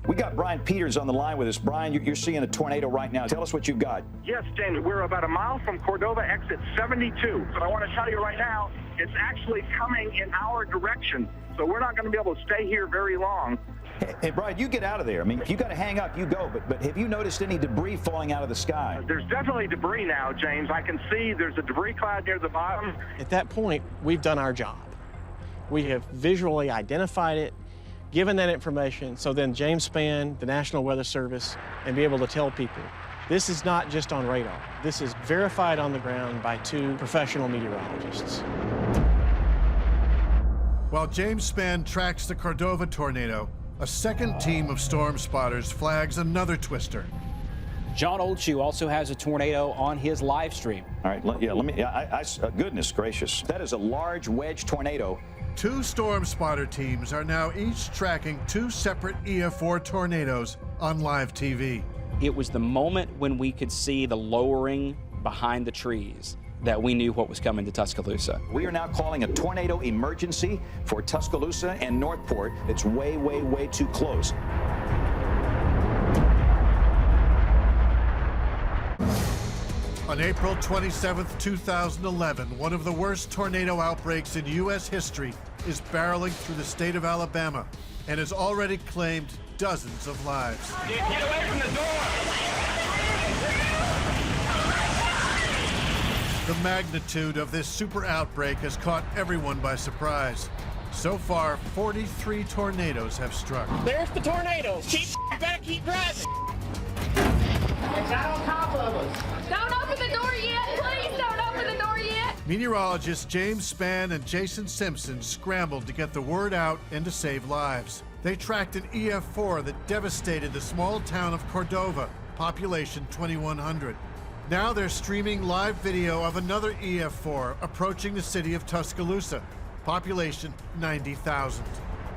We got Brian Peters on the line with us. Brian, you're seeing a tornado right now. Tell us what you've got. Yes, James, we're about a mile from Cordova, exit 72. But I want to tell you right now, it's actually coming in our direction. So we're not going to be able to stay here very long. Hey, Brian, you get out of there. I mean, if you got to hang up, you go. But have you noticed any debris falling out of the sky? There's definitely debris now, James. I can see there's a debris cloud near the bottom. At that point, we've done our job. We have visually identified it, given that information, so then James Spann, the National Weather Service, and be able to tell people, this is not just on radar. This is verified on the ground by 2 professional meteorologists. While James Spann tracks the Cordova tornado, A second team of storm spotters flags another twister. John Oldshoe also has a tornado on his live stream. All right, let me, goodness gracious. That is a large wedge tornado. 2 storm spotter teams are now each tracking 2 separate EF4 tornadoes on live TV. It was the moment when we could see the lowering behind the trees that we knew what was coming to Tuscaloosa. We are now calling a tornado emergency for Tuscaloosa and Northport. It's way, way, way too close. On April 27, 2011, one of the worst tornado outbreaks in U.S. history is barreling through the state of Alabama and has already claimed dozens of lives. Get away from the door! The magnitude of this super outbreak has caught everyone by surprise. So far, 43 tornadoes have struck. There's the tornadoes. Keep back, keep driving. It's out on top of us. Don't open the door yet. Please don't open the door yet. Meteorologists James Spann and Jason Simpson scrambled to get the word out and to save lives. They tracked an EF4 that devastated the small town of Cordova, population 2,100. Now they're streaming live video of another EF4 approaching the city of Tuscaloosa, population 90,000.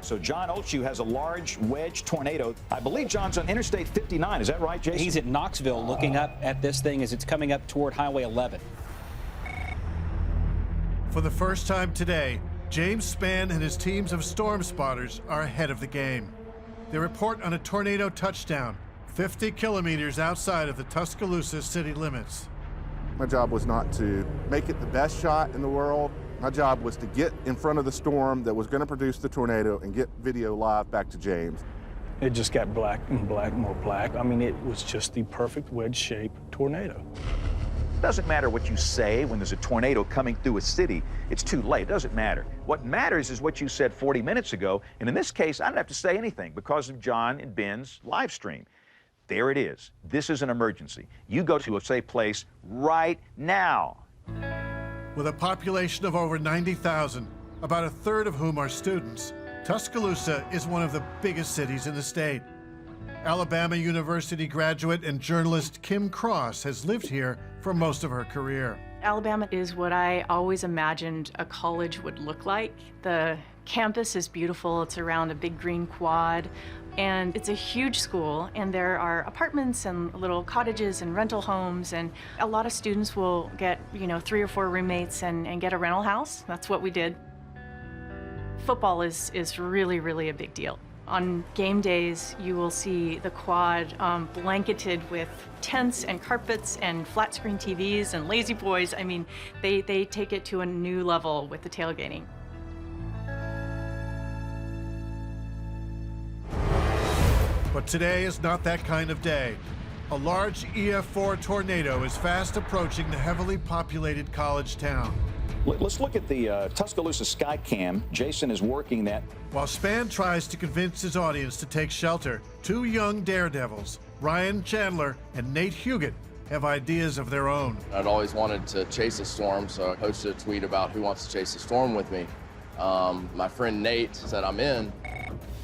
So John Oldshoe has a large wedge tornado. I believe John's on Interstate 59. Is that right, Jason? He's at Knoxville looking up at this thing as it's coming up toward Highway 11. For the first time today, James Spann and his teams of storm spotters are ahead of the game. They report on a tornado touchdown 50 kilometers outside of the Tuscaloosa city limits. My job was not to make it the best shot in the world. My job was to get in front of the storm that was going to produce the tornado and get video live back to James. It just got black and black, more black. I mean, it was just the perfect wedge-shaped tornado. It doesn't matter what you say when there's a tornado coming through a city. It's too late. It doesn't matter. What matters is what you said 40 minutes ago. And in this case, I don't have to say anything because of John and Ben's live stream. There it is. This is an emergency. You go to a safe place right now. With a population of over 90,000, about a third of whom are students, Tuscaloosa is one of the biggest cities in the state. Alabama University graduate and journalist Kim Cross has lived here for most of her career. Alabama is what I always imagined a college would look like. The campus is beautiful. It's around a big green quad. And it's a huge school, and there are apartments and little cottages and rental homes, and a lot of students will get, 3 or 4 roommates and get a rental house. That's what we did. Football is really, really a big deal. On game days, you will see the quad blanketed with tents and carpets and flat screen TVs and lazy boys. I mean, they take it to a new level with the tailgating. But today is not that kind of day. A large EF4 tornado is fast approaching the heavily populated college town. Let's look at the Tuscaloosa Skycam. Jason is working that. While Spann tries to convince his audience to take shelter, 2 young daredevils, Ryan Chandler and Nate Huguet, have ideas of their own. I'd always wanted to chase a storm, so I posted a tweet about who wants to chase a storm with me. My friend Nate said I'm in.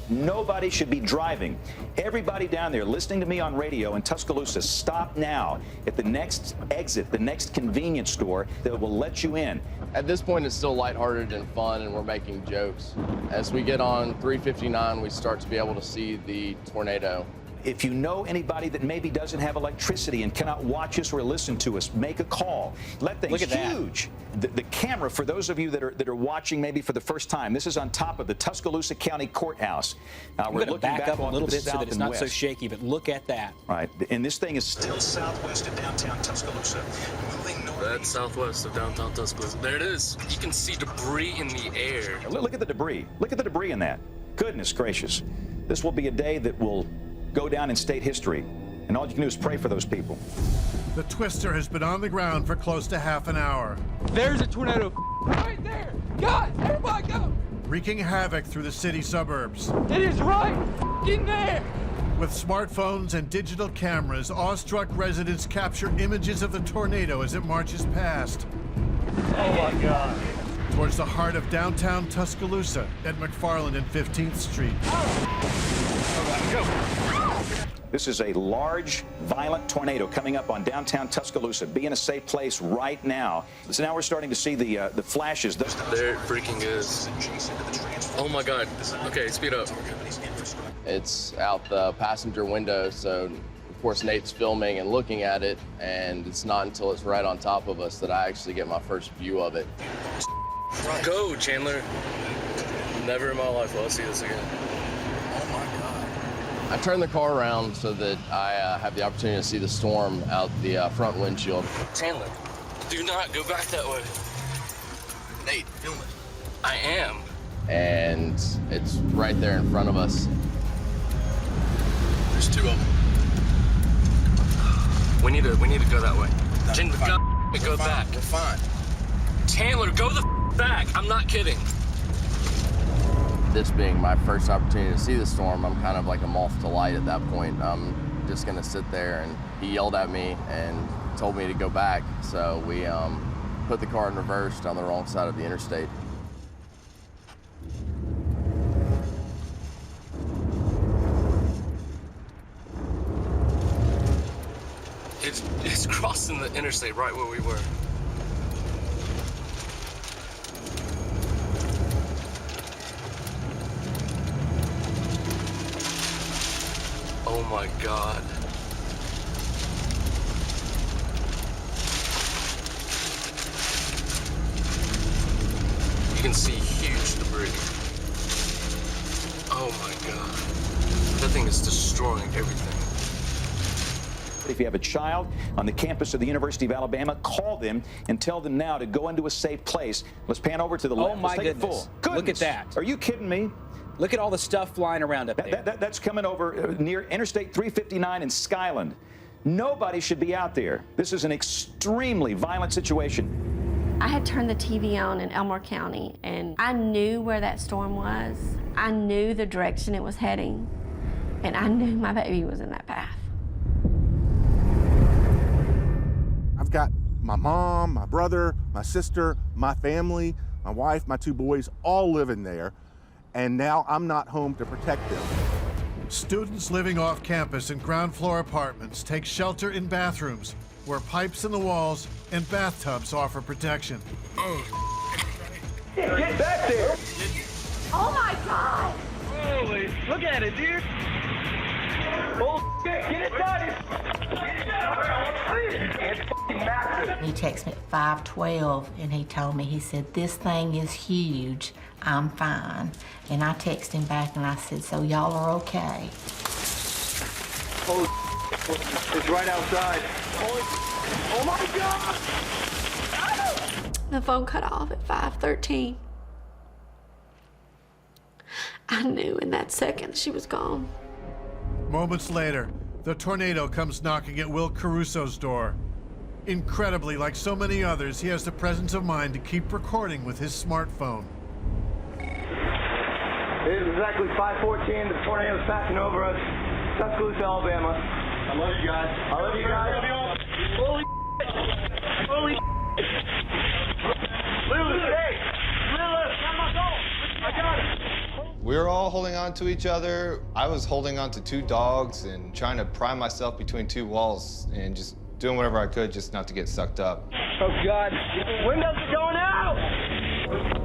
Nobody should be driving. Everybody down there listening to me on radio in Tuscaloosa, stop now at the next exit, the next convenience store that will let you in. At this point, it's still lighthearted and fun, and we're making jokes. As we get on 359, we start to be able to see the tornado. If you know anybody that maybe doesn't have electricity and cannot watch us or listen to us, make a call. Let things huge. The camera, for those of you that are watching maybe for the first time, this is on top of the Tuscaloosa County Courthouse. We're looking back up a little bit so that it's not so shaky, but look at that. Right, and this thing is still southwest of downtown Tuscaloosa. Moving north. That's southwest of downtown Tuscaloosa. There it is. You can see debris in the air. Look at the debris. Look at the debris in that. Goodness gracious. This will be a day that will go down in state history, and all you can do is pray for those people. The twister has been on the ground for close to half an hour. There's a tornado right there. Guys, everybody go. Wreaking havoc through the city suburbs. It is right in there. With smartphones and digital cameras, awestruck residents capture images of the tornado as it marches past. Oh my God. Towards the heart of downtown Tuscaloosa at McFarland and 15th Street. This is a large, violent tornado coming up on downtown Tuscaloosa. Be in a safe place right now. So now we're starting to see the flashes. There it freaking is. Oh my God. Okay, speed up. It's out the passenger window, so of course Nate's filming and looking at it, and it's not until it's right on top of us that I actually get my first view of it. Go, Chandler. Never in my life will I see this again. I turned the car around so that I have the opportunity to see the storm out the front windshield. Chandler, do not go back that way. Nate, film it. I am. And it's right there in front of us. There's two of them. We need to go that way. Chandler, go back. We're fine. Chandler, go the back. I'm not kidding. This being my first opportunity to see the storm, I'm kind of like a moth to light at that point. I'm just gonna sit there, and he yelled at me and told me to go back. So we put the car in reverse on the wrong side of the interstate. It's crossing the interstate right where we were. Oh my God. You can see huge debris. Oh my God. That thing is destroying everything. If you have a child on the campus of the University of Alabama, call them and tell them now to go into a safe place. Let's pan over to the left. Oh my Let's take goodness. it full. Look at that. Are you kidding me? Look at all the stuff flying around up there. That's coming over near Interstate 359 in Skyland. Nobody should be out there. This is an extremely violent situation. I had turned the TV on in Elmore County, and I knew where that storm was. I knew the direction it was heading, and I knew my baby was in that path. I've got my mom, my brother, my sister, my family, my wife, my two boys, all living there. And now I'm not home to protect them. Students living off campus in ground floor apartments take shelter in bathrooms where pipes in the walls and bathtubs offer protection. Get back there! Oh my God! Holy, look at it, dude! Oh, get it done! It's fucking massive! He texted me at 5:12 and he told me, he said, this thing is huge, I'm fine. And I texted him back and I said, so y'all are okay? Holy, it's right outside. Holy, oh my God! The phone cut off at 5:13. I knew in that second she was gone. Moments later, the tornado comes knocking at Will Caruso's door. Incredibly, like so many others, he has the presence of mind to keep recording with his smartphone. It is exactly 5:14. The tornado is passing over us. Tuscaloosa, Alabama. I love you guys. I love you guys. Holy holy Lulu, hey! Lulu, come on, go! I got it! We were all holding on to each other. I was holding on to two dogs and trying to pry myself between two walls and just doing whatever I could just not to get sucked up. Oh, God. Windows are going out!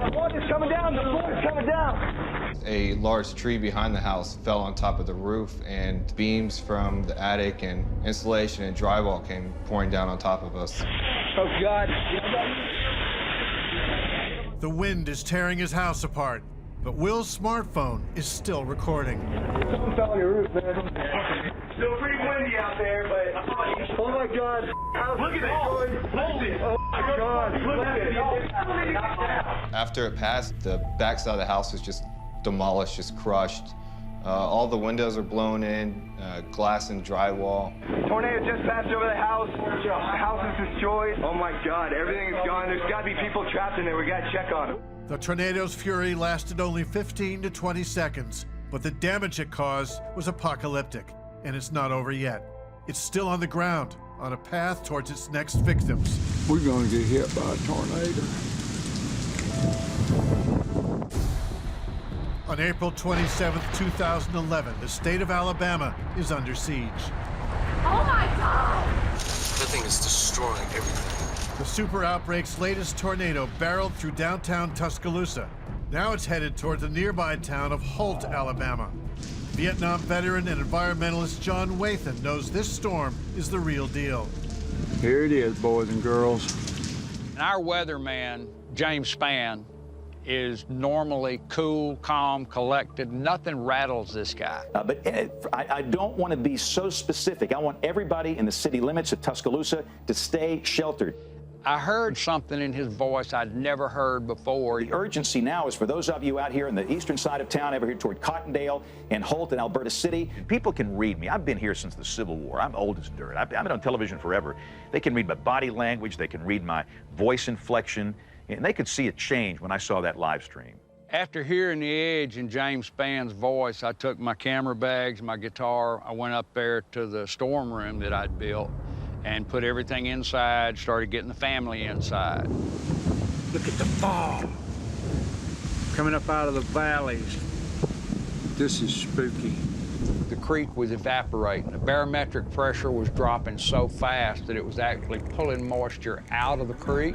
The board is coming down. The board is coming down. A large tree behind the house fell on top of the roof, and beams from the attic and insulation and drywall came pouring down on top of us. Oh, God. The wind is tearing his house apart, but Will's smartphone is still recording. Something fell on your roof, man. Still pretty windy out there, but... Oh, my God. Look at that. Hold it. Oh, my God. Look at it. After it passed, the backside of the house was just demolished, just crushed. All the windows are blown in, glass and drywall. Tornado just passed over the house. The house is destroyed. Oh, my God. Everything is gone. There's got to be people trapped in there. We got to check on them. The tornado's fury lasted only 15 to 20 seconds, but the damage it caused was apocalyptic, and it's not over yet. It's still on the ground, on a path towards its next victims. We're going to get hit by a tornado. On On April 27, 2011, the state of Alabama is under siege. Oh my God! That thing is destroying everything. The super outbreak's latest tornado barreled through downtown Tuscaloosa. Now it's headed toward the nearby town of Holt, Alabama. Vietnam veteran and environmentalist John Wathan knows this storm is the real deal. Here it is, boys and girls. And our weatherman, James Spann, is normally cool, calm, collected. Nothing rattles this guy. But I don't want to be so specific. I want everybody in the city limits of Tuscaloosa to stay sheltered. I heard something in his voice I'd never heard before. The urgency now is for those of you out here in the eastern side of town, over here toward Cottondale and Holt and Alberta City. People can read me. I've been here since the Civil War. I'm old as dirt. I've been on television forever. They can read my body language. They can read my voice inflection. And they could see it change when I saw that live stream. After hearing the edge in James Spann's voice, I took my camera bags, my guitar. I went up there to the storm room that I'd built and put everything inside, started getting the family inside. Look at the fog coming up out of the valleys. This is spooky. The creek was evaporating. The barometric pressure was dropping so fast that it was actually pulling moisture out of the creek.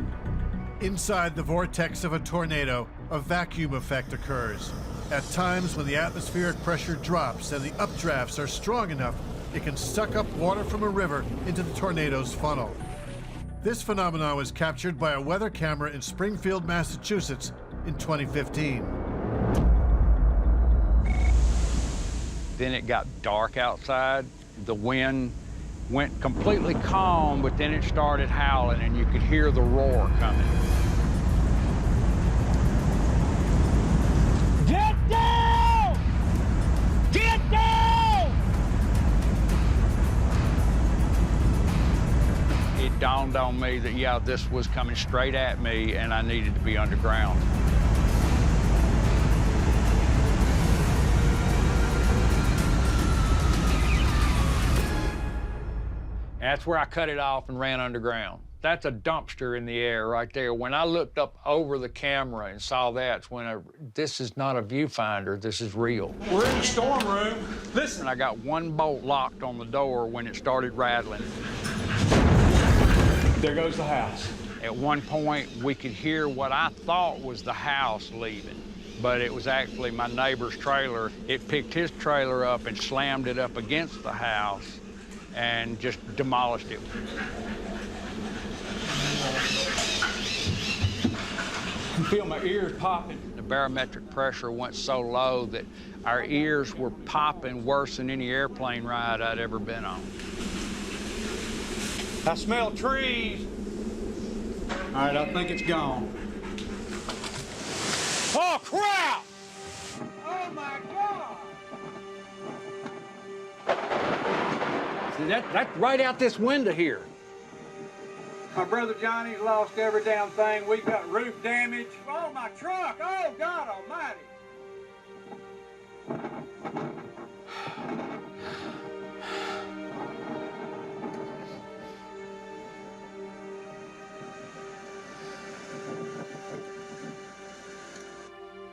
Inside the vortex of a tornado, a vacuum effect occurs. At times when the atmospheric pressure drops and the updrafts are strong enough, it can suck up water from a river into the tornado's funnel. This phenomenon was captured by a weather camera in Springfield, Massachusetts in 2015. Then it got dark outside. The wind went completely calm, but then it started howling and you could hear the roar coming. Get down! Get down! It dawned on me that, yeah, this was coming straight at me and I needed to be underground. That's where I cut it off and ran underground. That's a dumpster in the air right there. When I looked up over the camera and saw that, it's when this is not a viewfinder, this is real. We're in the storm room. Listen. I got one bolt locked on the door when it started rattling. There goes the house. At one point, we could hear what I thought was the house leaving, but it was actually my neighbor's trailer. It picked his trailer up and slammed it up against the house and just demolished it. I can feel my ears popping. The barometric pressure went so low that our ears were popping worse than any airplane ride I'd ever been on. I smell trees. All right, I think it's gone. Oh, crap! Oh, my God! See, that's right out this window here. My brother Johnny's lost every damn thing. We've got roof damage. Oh, my truck! Oh, God almighty!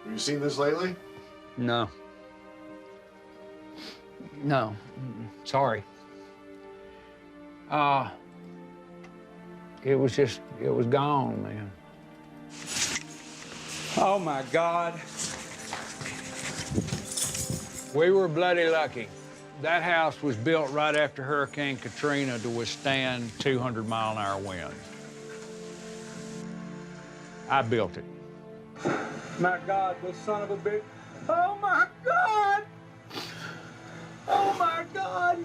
Have you seen this lately? No. No. Sorry. It was gone, man. Oh, my God. We were bloody lucky. That house was built right after Hurricane Katrina to withstand 200-mile-an-hour winds. I built it. My God, this son of a bitch. Oh, my God! Oh, my God!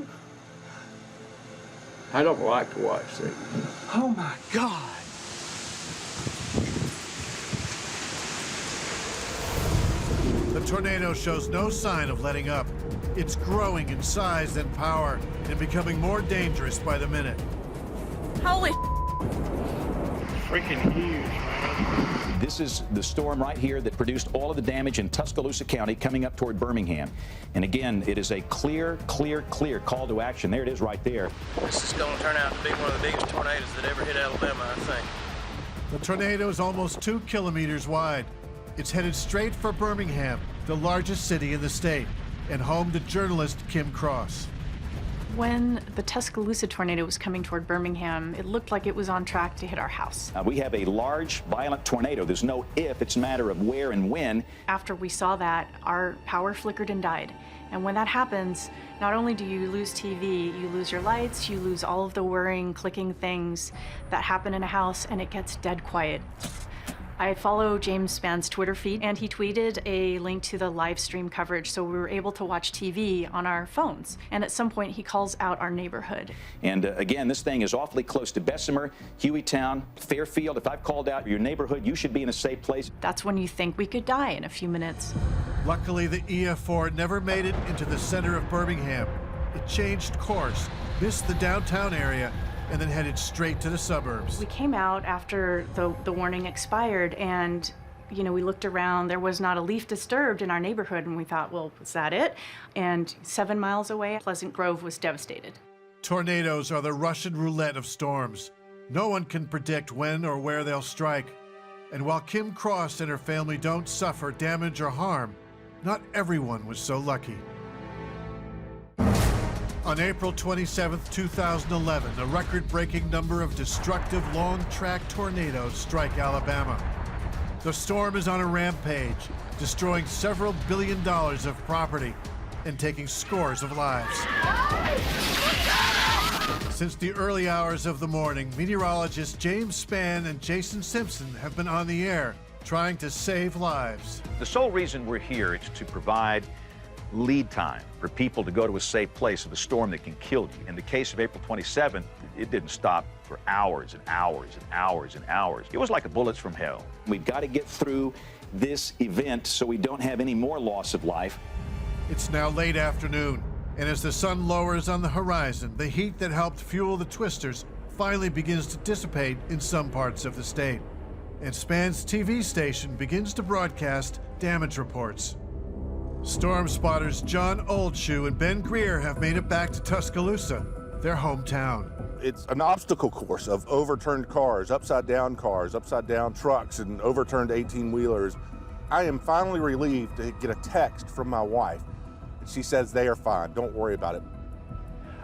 I don't like to watch it. Oh, my God! The tornado shows no sign of letting up. It's growing in size and power and becoming more dangerous by the minute. Holy freaking huge, man. This is the storm right here that produced all of the damage in Tuscaloosa County coming up toward Birmingham. And again, it is a clear call to action. There it is right there. This is going to turn out to be one of the biggest tornadoes that ever hit Alabama, I think. The tornado is almost 2 kilometers wide. It's headed straight for Birmingham, the largest city in the state, and home to journalist Kim Cross. When the Tuscaloosa tornado was coming toward Birmingham, it looked like it was on track to hit our house. We have a large, violent tornado. There's no if, it's a matter of where and when. After we saw that, our power flickered and died. And when that happens, not only do you lose TV, you lose your lights, you lose all of the whirring, clicking things that happen in a house, and it gets dead quiet. I follow James Spann's Twitter feed, and he tweeted a link to the live stream coverage, so we were able to watch TV on our phones. And at some point, he calls out our neighborhood. And again, this thing is awfully close to Bessemer, Hueytown, Fairfield. If I've called out your neighborhood, you should be in a safe place. That's when you think we could die in a few minutes. Luckily, the EF4 never made it into the center of Birmingham. It changed course, missed the downtown area, and then headed straight to the suburbs. We came out after the warning expired, and we looked around. There was not a leaf disturbed in our neighborhood, and we thought, well, was that it? And 7 miles away, Pleasant Grove was devastated. Tornadoes are the Russian roulette of storms. No one can predict when or where they'll strike. And while Kim Cross and her family don't suffer damage or harm, not everyone was so lucky. On April 27, 2011, a record-breaking number of destructive long-track tornadoes strike Alabama. The storm is on a rampage, destroying several $1 billion of property and taking scores of lives. Since the early hours of the morning, meteorologists James Spann and Jason Simpson have been on the air trying to save lives. The sole reason we're here is to provide lead time for people to go to a safe place of a storm that can kill you. In the case of April 27th, it didn't stop for hours and hours and hours and hours. It was like bullets from hell. We've got to get through this event so we don't have any more loss of life. It's now late afternoon, and as the sun lowers on the horizon, the heat that helped fuel the twisters finally begins to dissipate in some parts of the state. And Spann's TV station begins to broadcast damage reports. Storm spotters John Oldshoe and Ben Greer have made it back to Tuscaloosa, their hometown. It's an obstacle course of overturned cars, upside down trucks, and overturned 18-wheelers. I am finally relieved to get a text from my wife. She says they are fine, don't worry about it.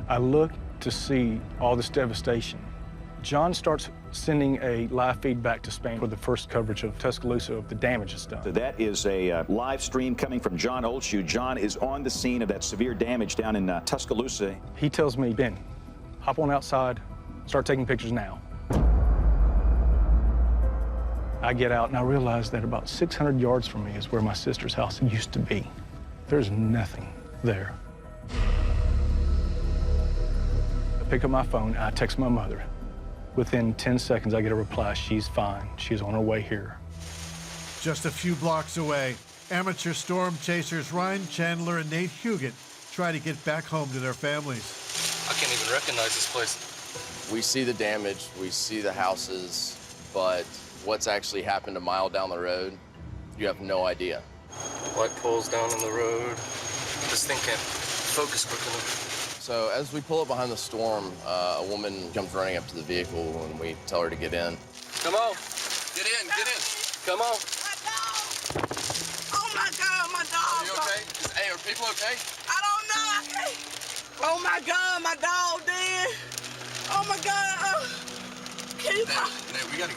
I look to see all this devastation. John starts sending a live feed back to Spann for the first coverage of Tuscaloosa of the damage that's done. So that is a live stream coming from John Oldshoe. John is on the scene of that severe damage down in Tuscaloosa. He tells me, Ben, hop on outside, start taking pictures now. I get out and I realize that about 600 yards from me is where my sister's house used to be. There's nothing there. I pick up my phone, I text my mother. Within 10 seconds, I get a reply, she's fine, she's on her way here. Just a few blocks away, amateur storm chasers Ryan Chandler and Nate Huguet try to get back home to their families. I can't even recognize this place. We see the damage, we see the houses, but what's actually happened a mile down the road, you have no idea. Light poles down on the road. This thing can't focus quick enough. So as we pull up behind the storm, a woman comes running up to the vehicle and we tell her to get in. Come on. Get in, get in. Come on. Oh my God, my dog. Are you okay? Hey, are people okay? I don't know. I can't. Oh my God, my dog dead. Oh my God. Keep we gotta,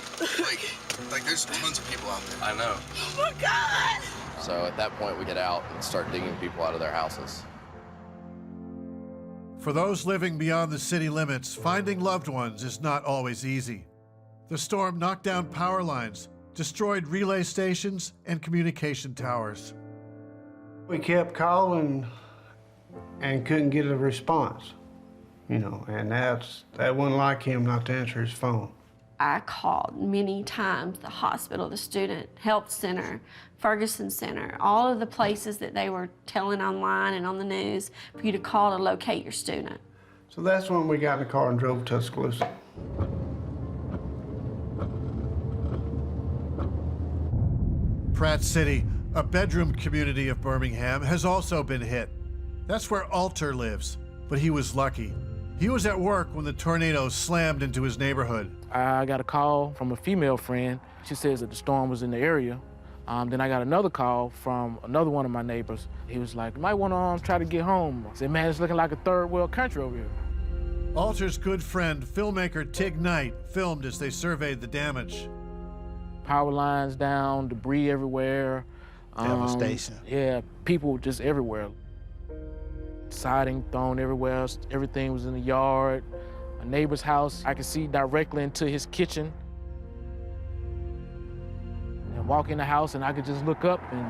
like there's tons of people out there. I know. Oh my God. So at that point, we get out and start digging people out of their houses. For those living beyond the city limits, finding loved ones is not always easy. The storm knocked down power lines, destroyed relay stations, and communication towers. We kept calling and couldn't get a response, and that wasn't like him not to answer his phone. I called many times the hospital, the Student Health Center, Ferguson Center, all of the places that they were telling online and on the news for you to call to locate your student. So that's when we got in the car and drove to Tuscaloosa. Pratt City, a bedroom community of Birmingham, has also been hit. That's where Alter lives, but he was lucky. He was at work when the tornado slammed into his neighborhood. I got a call from a female friend. She says that the storm was in the area. Then I got another call from another one of my neighbors. He was like, you might want to try to get home. I said, man, it's looking like a third world country over here. Alter's good friend, filmmaker Tig Knight, filmed as they surveyed the damage. Power lines down, debris everywhere. Devastation. Yeah, people just everywhere. Siding thrown everywhere, everything was in the yard. A neighbor's house, I could see directly into his kitchen. And walk in the house and I could just look up and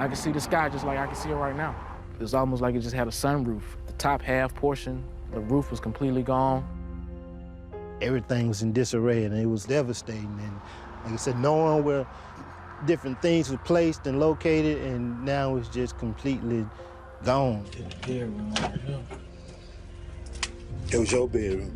I could see the sky just like I can see it right now. It was almost like it just had a sunroof. The top half portion, the roof was completely gone. Everything was in disarray and it was devastating. And like I said, knowing where different things were placed and located, and now it's just completely gone. It was your bedroom.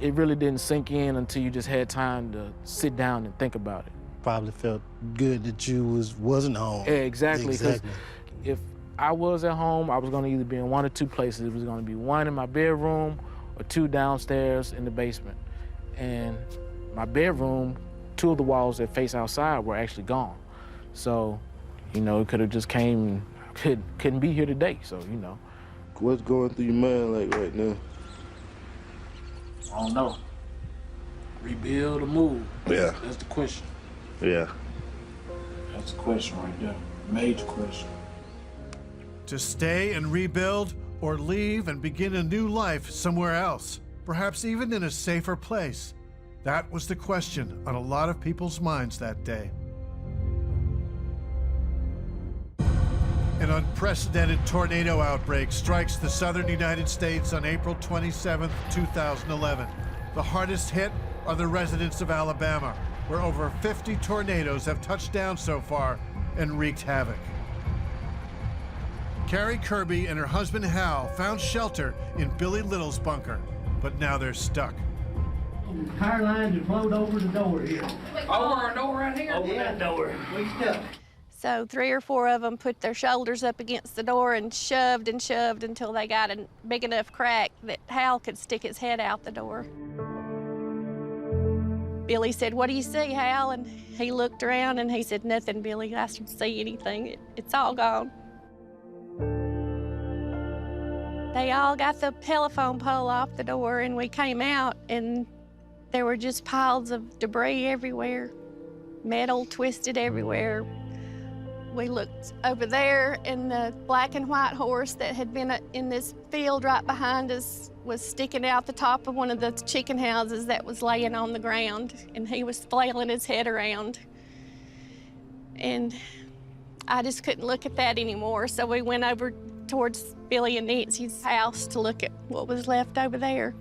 It really didn't sink in until you just had time to sit down and think about it. Probably felt good that you wasn't home. Yeah, exactly. Because if I was at home, I was going to either be in one or two places. It was going to be one in my bedroom or two downstairs in the basement. And my bedroom, two of the walls that face outside were actually gone. So, you know, it could have just came, couldn't be here today, so, you know. What's going through your mind like right now? I don't know. Rebuild or move? Yeah. That's the question. Yeah. That's the question right there. Major question. To stay and rebuild, or leave and begin a new life somewhere else, perhaps even in a safer place? That was the question on a lot of people's minds that day. An unprecedented tornado outbreak strikes the southern United States on April 27, 2011. The hardest hit are the residents of Alabama, where over 50 tornadoes have touched down so far and wreaked havoc. Carrie Kirby and her husband Hal found shelter in Billy Little's bunker, but now they're stuck. Power lines have flowed over the door here. Over our door right here? Over that door. We stuck. So 3 or 4 of them put their shoulders up against the door and shoved until they got a big enough crack that Hal could stick his head out the door. Billy said, "What do you see, Hal?" And he looked around and he said, "Nothing, Billy. I don't see anything. It's all gone." They all got the telephone pole off the door and we came out and there were just piles of debris everywhere, metal twisted everywhere. We looked over there and the black and white horse that had been in this field right behind us was sticking out the top of one of the chicken houses that was laying on the ground, and he was flailing his head around. And I just couldn't look at that anymore, so we went over towards Billy and Nancy's house to look at what was left over there.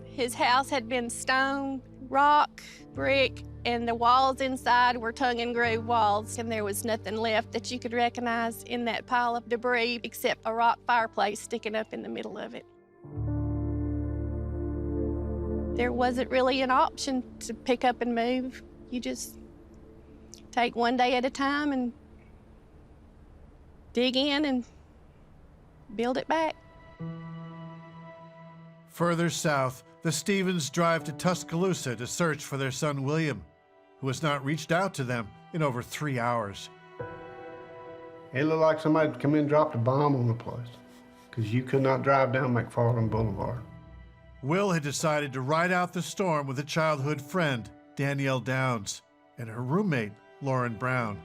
His house had been stone, rock, brick, and the walls inside were tongue and groove walls, and there was nothing left that you could recognize in that pile of debris except a rock fireplace sticking up in the middle of it. There wasn't really an option to pick up and move. You just take one day at a time and dig in and build it back. Further south, the Stevens drive to Tuscaloosa to search for their son William, who has not reached out to them in over 3 hours. It looked like somebody had come in and dropped a bomb on the place, because you could not drive down McFarland Boulevard. Will had decided to ride out the storm with a childhood friend, Danielle Downs, and her roommate, Lauren Brown.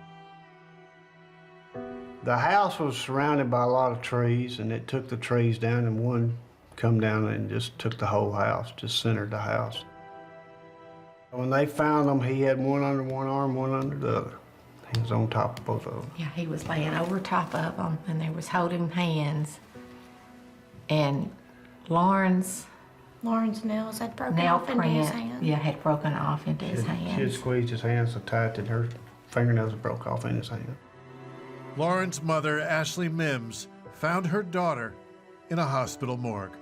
The house was surrounded by a lot of trees, and it took the trees down, and one come down and just took the whole house, just centered the house. When they found him, he had one under one arm, one under the other. He was on top of both of them. Yeah, he was laying over top of them, and they was holding hands. And Lauren's nails had broken nail off into his print, hand. yeah, had broken off into his hand. She had squeezed his hand so tight that her fingernails broke off in his hand. Lauren's mother, Ashley Mims, found her daughter in a hospital morgue.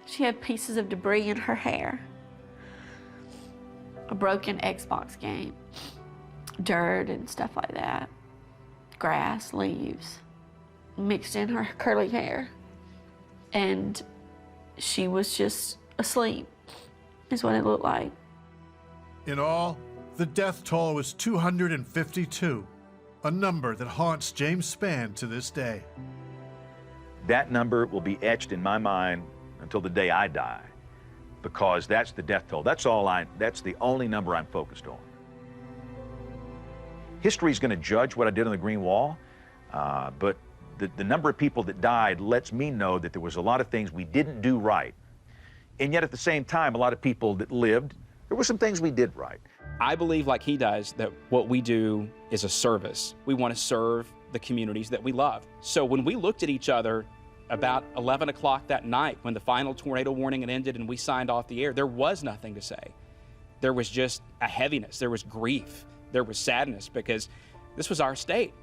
She had pieces of debris in her hair, a broken Xbox game, dirt and stuff like that, grass, leaves, mixed in her curly hair. And she was just asleep, is what it looked like. In all, The death toll was 252, a number that haunts James Spann to this day. That number will be etched in my mind until the day I die, because that's the death toll. That's the only number I'm focused on. History's going to judge what I did on the Green Wall, but the number of people that died lets me know that there was a lot of things we didn't do right. And yet at the same time, a lot of people that lived, there were some things we did right. I believe, like he does, that what we do is a service. We want to serve the communities that we love. So when we looked at each other about 11 o'clock that night, when the final tornado warning had ended and we signed off the air, there was nothing to say. There was just a heaviness, there was grief, there was sadness, because this was our state.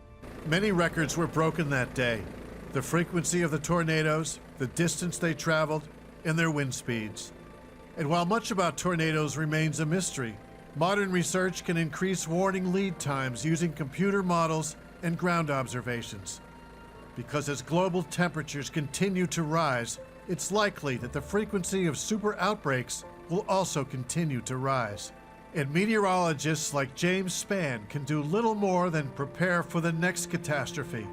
Many records were broken that day. The frequency of the tornadoes, the distance they traveled, and their wind speeds. And while much about tornadoes remains a mystery, modern research can increase warning lead times using computer models and ground observations. Because as global temperatures continue to rise, it's likely that the frequency of super outbreaks will also continue to rise. And meteorologists like James Spann can do little more than prepare for the next catastrophe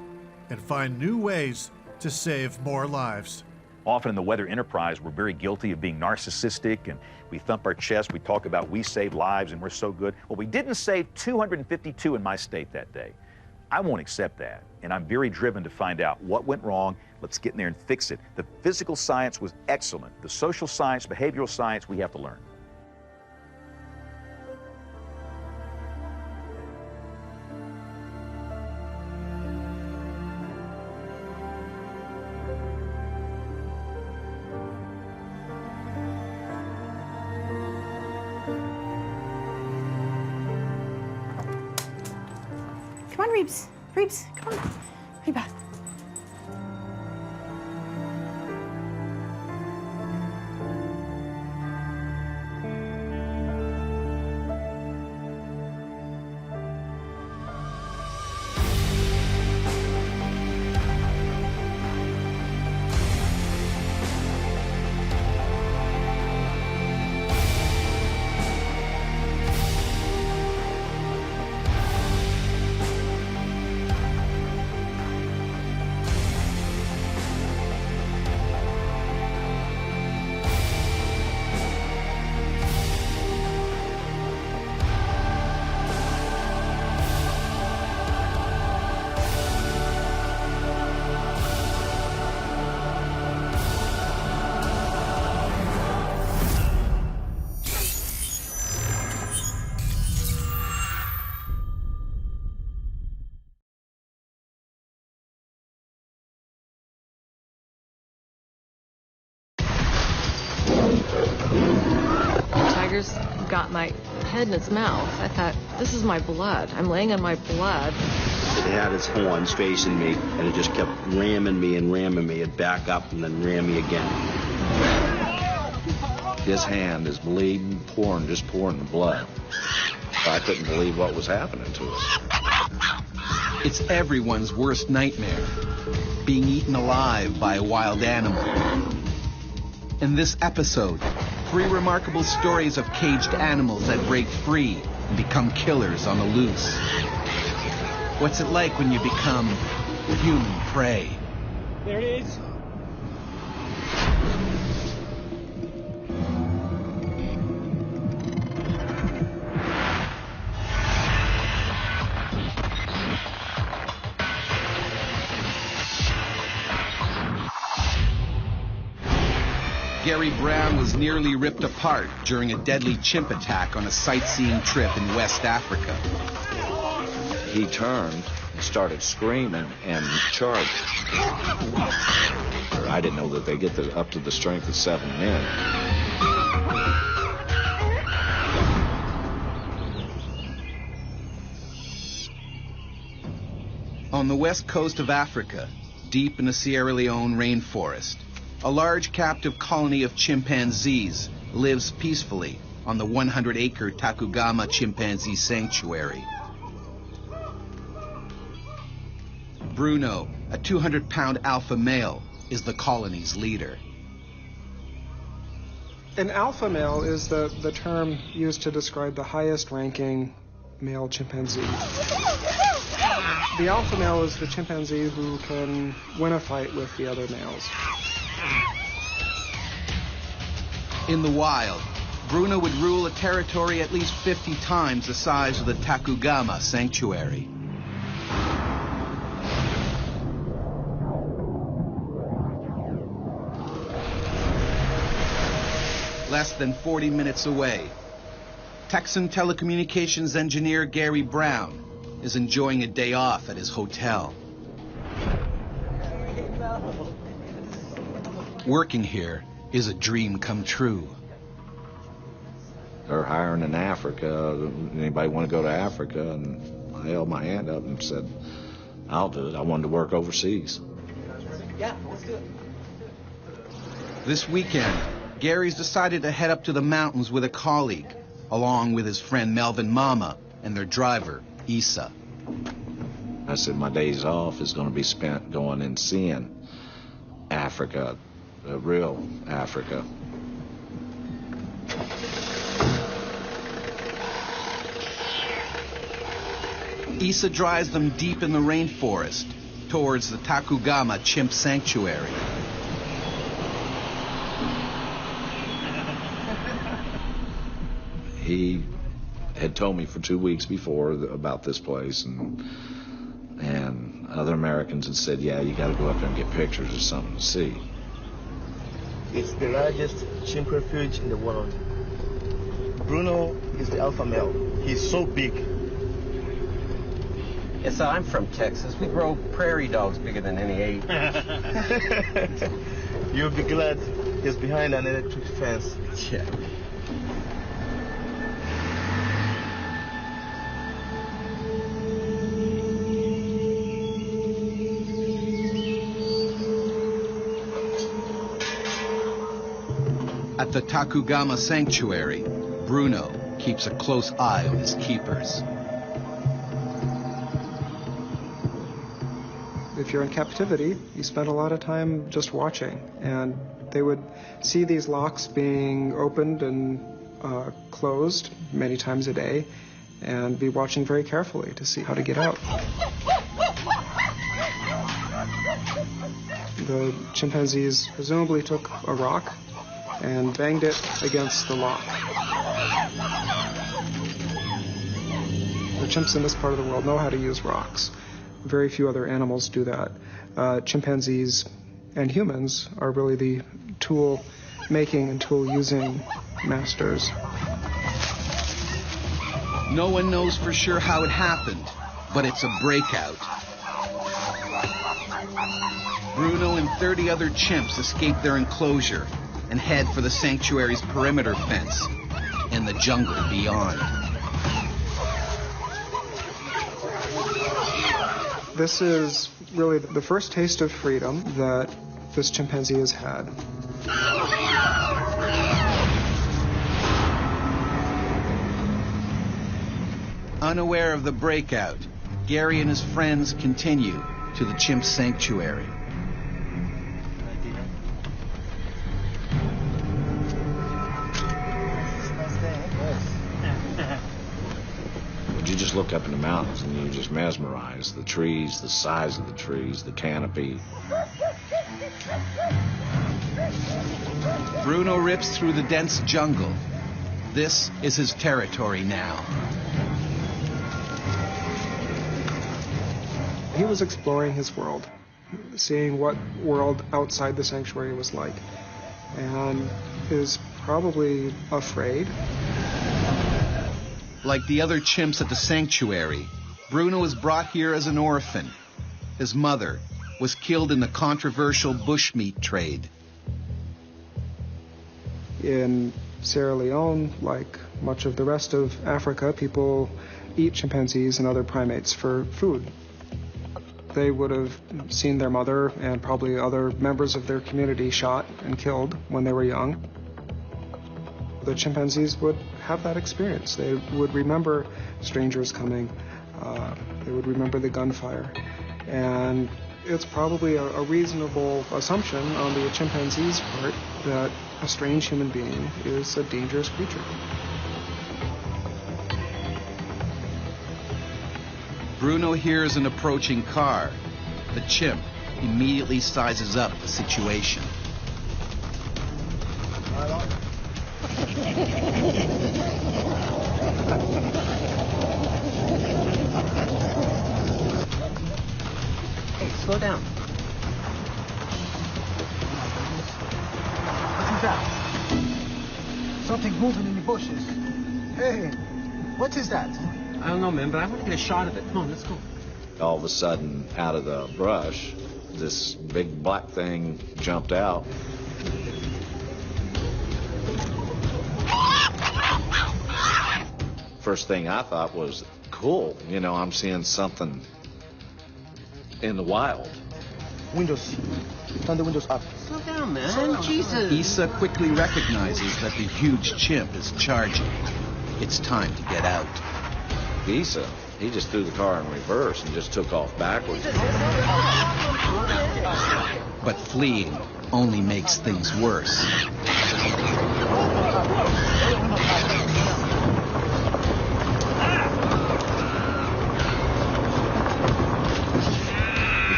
and find new ways to save more lives. Often in the weather enterprise, we're very guilty of being narcissistic, and we thump our chest, we talk about we save lives and we're so good. Well, we didn't save 252 in my state that day. I won't accept that, and I'm very driven to find out what went wrong. Let's get in there and fix it. The physical science was excellent. The social science, behavioral science, we have to learn. Come on, Reeves. Reeves, come on. Reba. Tiger's got my head in its mouth. I thought, this is my blood. I'm laying on my blood. It had its horns facing me, and it just kept ramming me and ramming me. It'd back up and then ram me again. His hand is bleeding, just pouring the blood. I couldn't believe what was happening to us. It's everyone's worst nightmare, being eaten alive by a wild animal. In this episode, 3 remarkable stories of caged animals that break free and become killers on the loose. What's it like when you become human prey? There it is. Gary Brown was nearly ripped apart during a deadly chimp attack on a sightseeing trip in West Africa. He turned and started screaming and charged. I didn't know that they get up to the strength of 7 men. On the west coast of Africa, deep in the Sierra Leone rainforest, a large captive colony of chimpanzees lives peacefully on the 100-acre Takugama Chimpanzee Sanctuary. Bruno, a 200-pound alpha male, is the colony's leader. An alpha male is the term used to describe the highest ranking male chimpanzee. The alpha male is the chimpanzee who can win a fight with the other males. In the wild, Bruno would rule a territory at least 50 times the size of the Takugama sanctuary. Less than 40 minutes away, Texan telecommunications engineer Gary Brown is enjoying a day off at his hotel. Working here is a dream come true. They're hiring in Africa. Anybody want to go to Africa? And I held my hand up and said, I'll do it. I wanted to work overseas. Yeah, let's do it. This weekend, Gary's decided to head up to the mountains with a colleague, along with his friend Melvin Mama and their driver, Issa. I said my days off is going to be spent going and seeing Africa, real Africa. Issa drives them deep in the rainforest towards the Takugama Chimp Sanctuary. He had told me for 2 weeks before about this place, and other Americans had said, yeah, you got to go up there and get pictures or something to see. It's the largest chimp refuge in the world. Bruno is the alpha male. He's so big. Yes, I'm from Texas. We grow prairie dogs bigger than any ape. You'll be glad he's behind an electric fence. Yeah. At the Takugama Sanctuary, Bruno keeps a close eye on his keepers. If you're in captivity, you spend a lot of time just watching, and they would see these locks being opened and closed many times a day, and be watching very carefully to see how to get out. The chimpanzees presumably took a rock and banged it against the lock. The chimps in this part of the world know how to use rocks. Very few other animals do that. Chimpanzees and humans are really the tool-making and tool-using masters. No one knows for sure how it happened, but it's a breakout. Bruno and 30 other chimps escape their enclosure and head for the sanctuary's perimeter fence and the jungle beyond. This is really the first taste of freedom that this chimpanzee has had. Unaware of the breakout, Gary and his friends continue to the chimp sanctuary. You just look up in the mountains and you're just mesmerized. The trees, the size of the trees, the canopy. Bruno rips through the dense jungle. This is his territory now. He was exploring his world, seeing what world outside the sanctuary was like, and is probably afraid. Like the other chimps at the sanctuary, Bruno was brought here as an orphan. His mother was killed in the controversial bushmeat trade. In Sierra Leone, like much of the rest of Africa, people eat chimpanzees and other primates for food. They would have seen their mother and probably other members of their community shot and killed when they were young. The chimpanzees would have that experience. They would remember strangers coming. They would remember the gunfire. And it's probably a reasonable assumption on the chimpanzees' part that a strange human being is a dangerous creature. Bruno hears an approaching car. The chimp immediately sizes up the situation. Hey, slow down. What is that? Something moving in the bushes. Hey, what is that? I don't know, man, but I want to get a shot of it. Come on, let's go. All of a sudden, out of the brush, this big black thing jumped out. First thing I thought was, cool, you know, I'm seeing something in the wild. Windows. Turn the windows up. Slow down, man. Jesus. Issa quickly recognizes that the huge chimp is charging. It's time to get out. Issa, he just threw the car in reverse and just took off backwards. But fleeing only makes things worse. He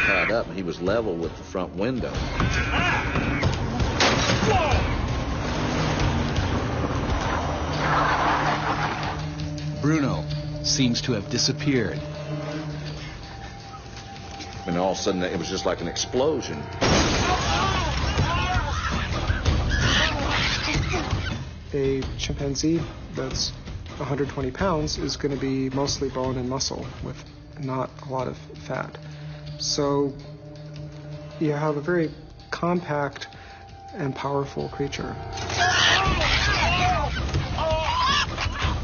caught up and he was level with the front window. Bruno seems to have disappeared. And all of a sudden, it was just like an explosion. A chimpanzee that's 120 pounds is going to be mostly bone and muscle with not a lot of fat. So you have a very compact and powerful creature.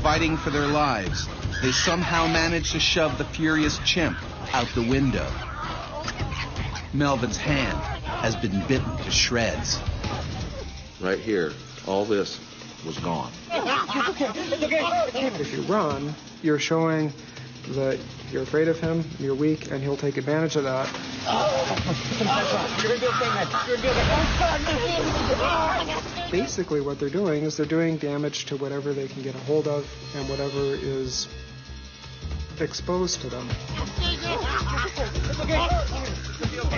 Fighting for their lives, they somehow manage to shove the furious chimp out the window. Melvin's hand has been bitten to shreds. Right here, all this was gone. If you run, you're showing that you're afraid of him, you're weak, and he'll take advantage of that. Basically what they're doing is they're doing damage to whatever they can get a hold of and whatever is exposed to them.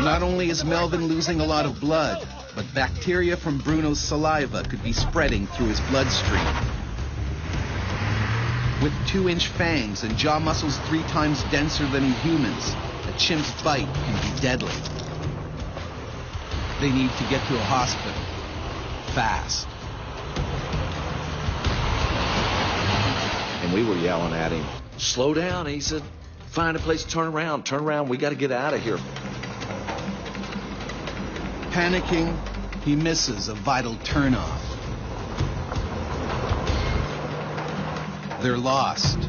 Not only is Melvin losing a lot of blood, but bacteria from Bruno's saliva could be spreading through his bloodstream. With 2-inch fangs and jaw muscles 3 times denser than in humans, a chimp's bite can be deadly. They need to get to a hospital. Fast. And we were yelling at him, slow down, he said. Find a place to turn around, we got to get out of here. Panicking, he misses a vital turnoff. They're lost.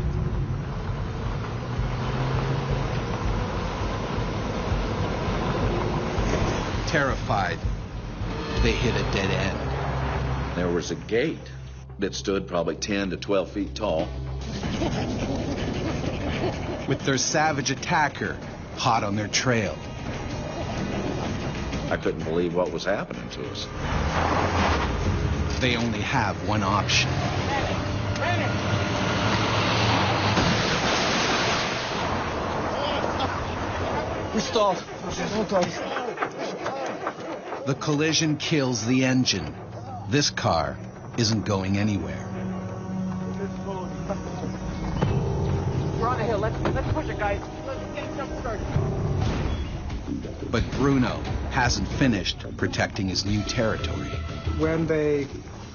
Terrified, they hit a dead end. There was a gate that stood probably 10 to 12 feet tall. With their savage attacker hot on their trail. I couldn't believe what was happening to us. They only have one option. We stalled. The collision kills the engine. This car isn't going anywhere. We're on the hill. Let's push it, guys. Let's get jump started. But Bruno hasn't finished protecting his new territory. When they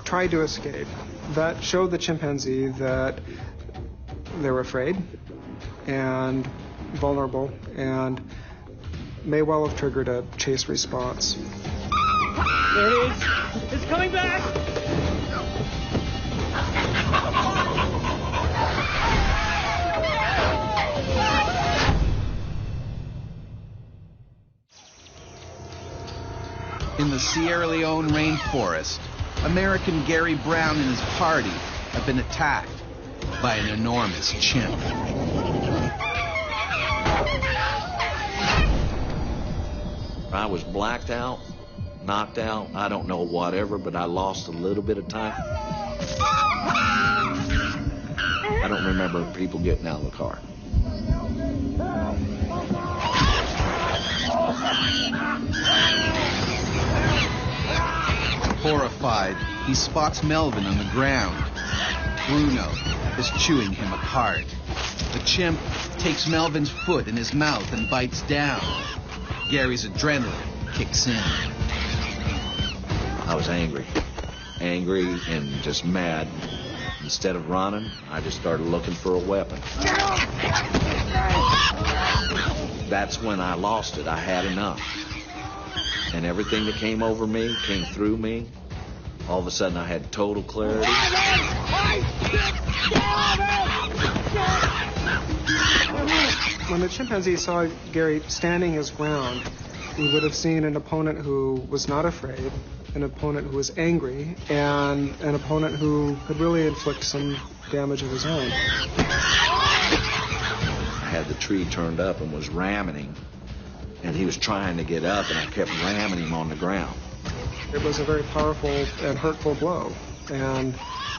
tried to escape, that showed the chimpanzee that they were afraid and vulnerable and may well have triggered a chase response. There it is. It's coming back. In the Sierra Leone rainforest, American Gary Brown and his party have been attacked by an enormous chimp. I was blacked out, knocked out, I don't know whatever, but I lost a little bit of time. I don't remember people getting out of the car. Horrified, he spots Melvin on the ground. Bruno is chewing him apart. The chimp takes Melvin's foot in his mouth and bites down. Gary's adrenaline kicks in. I was angry and just mad. Instead of running, I just started looking for a weapon. That's when I lost it. I had enough. And everything that came over me, came through me. All of a sudden, I had total clarity. When the chimpanzee saw Gary standing his ground, we would have seen an opponent who was not afraid, an opponent who was angry, and an opponent who could really inflict some damage of his own. I had the tree turned up and was ramming him, and he was trying to get up, and I kept ramming him on the ground. It was a very powerful and hurtful blow, and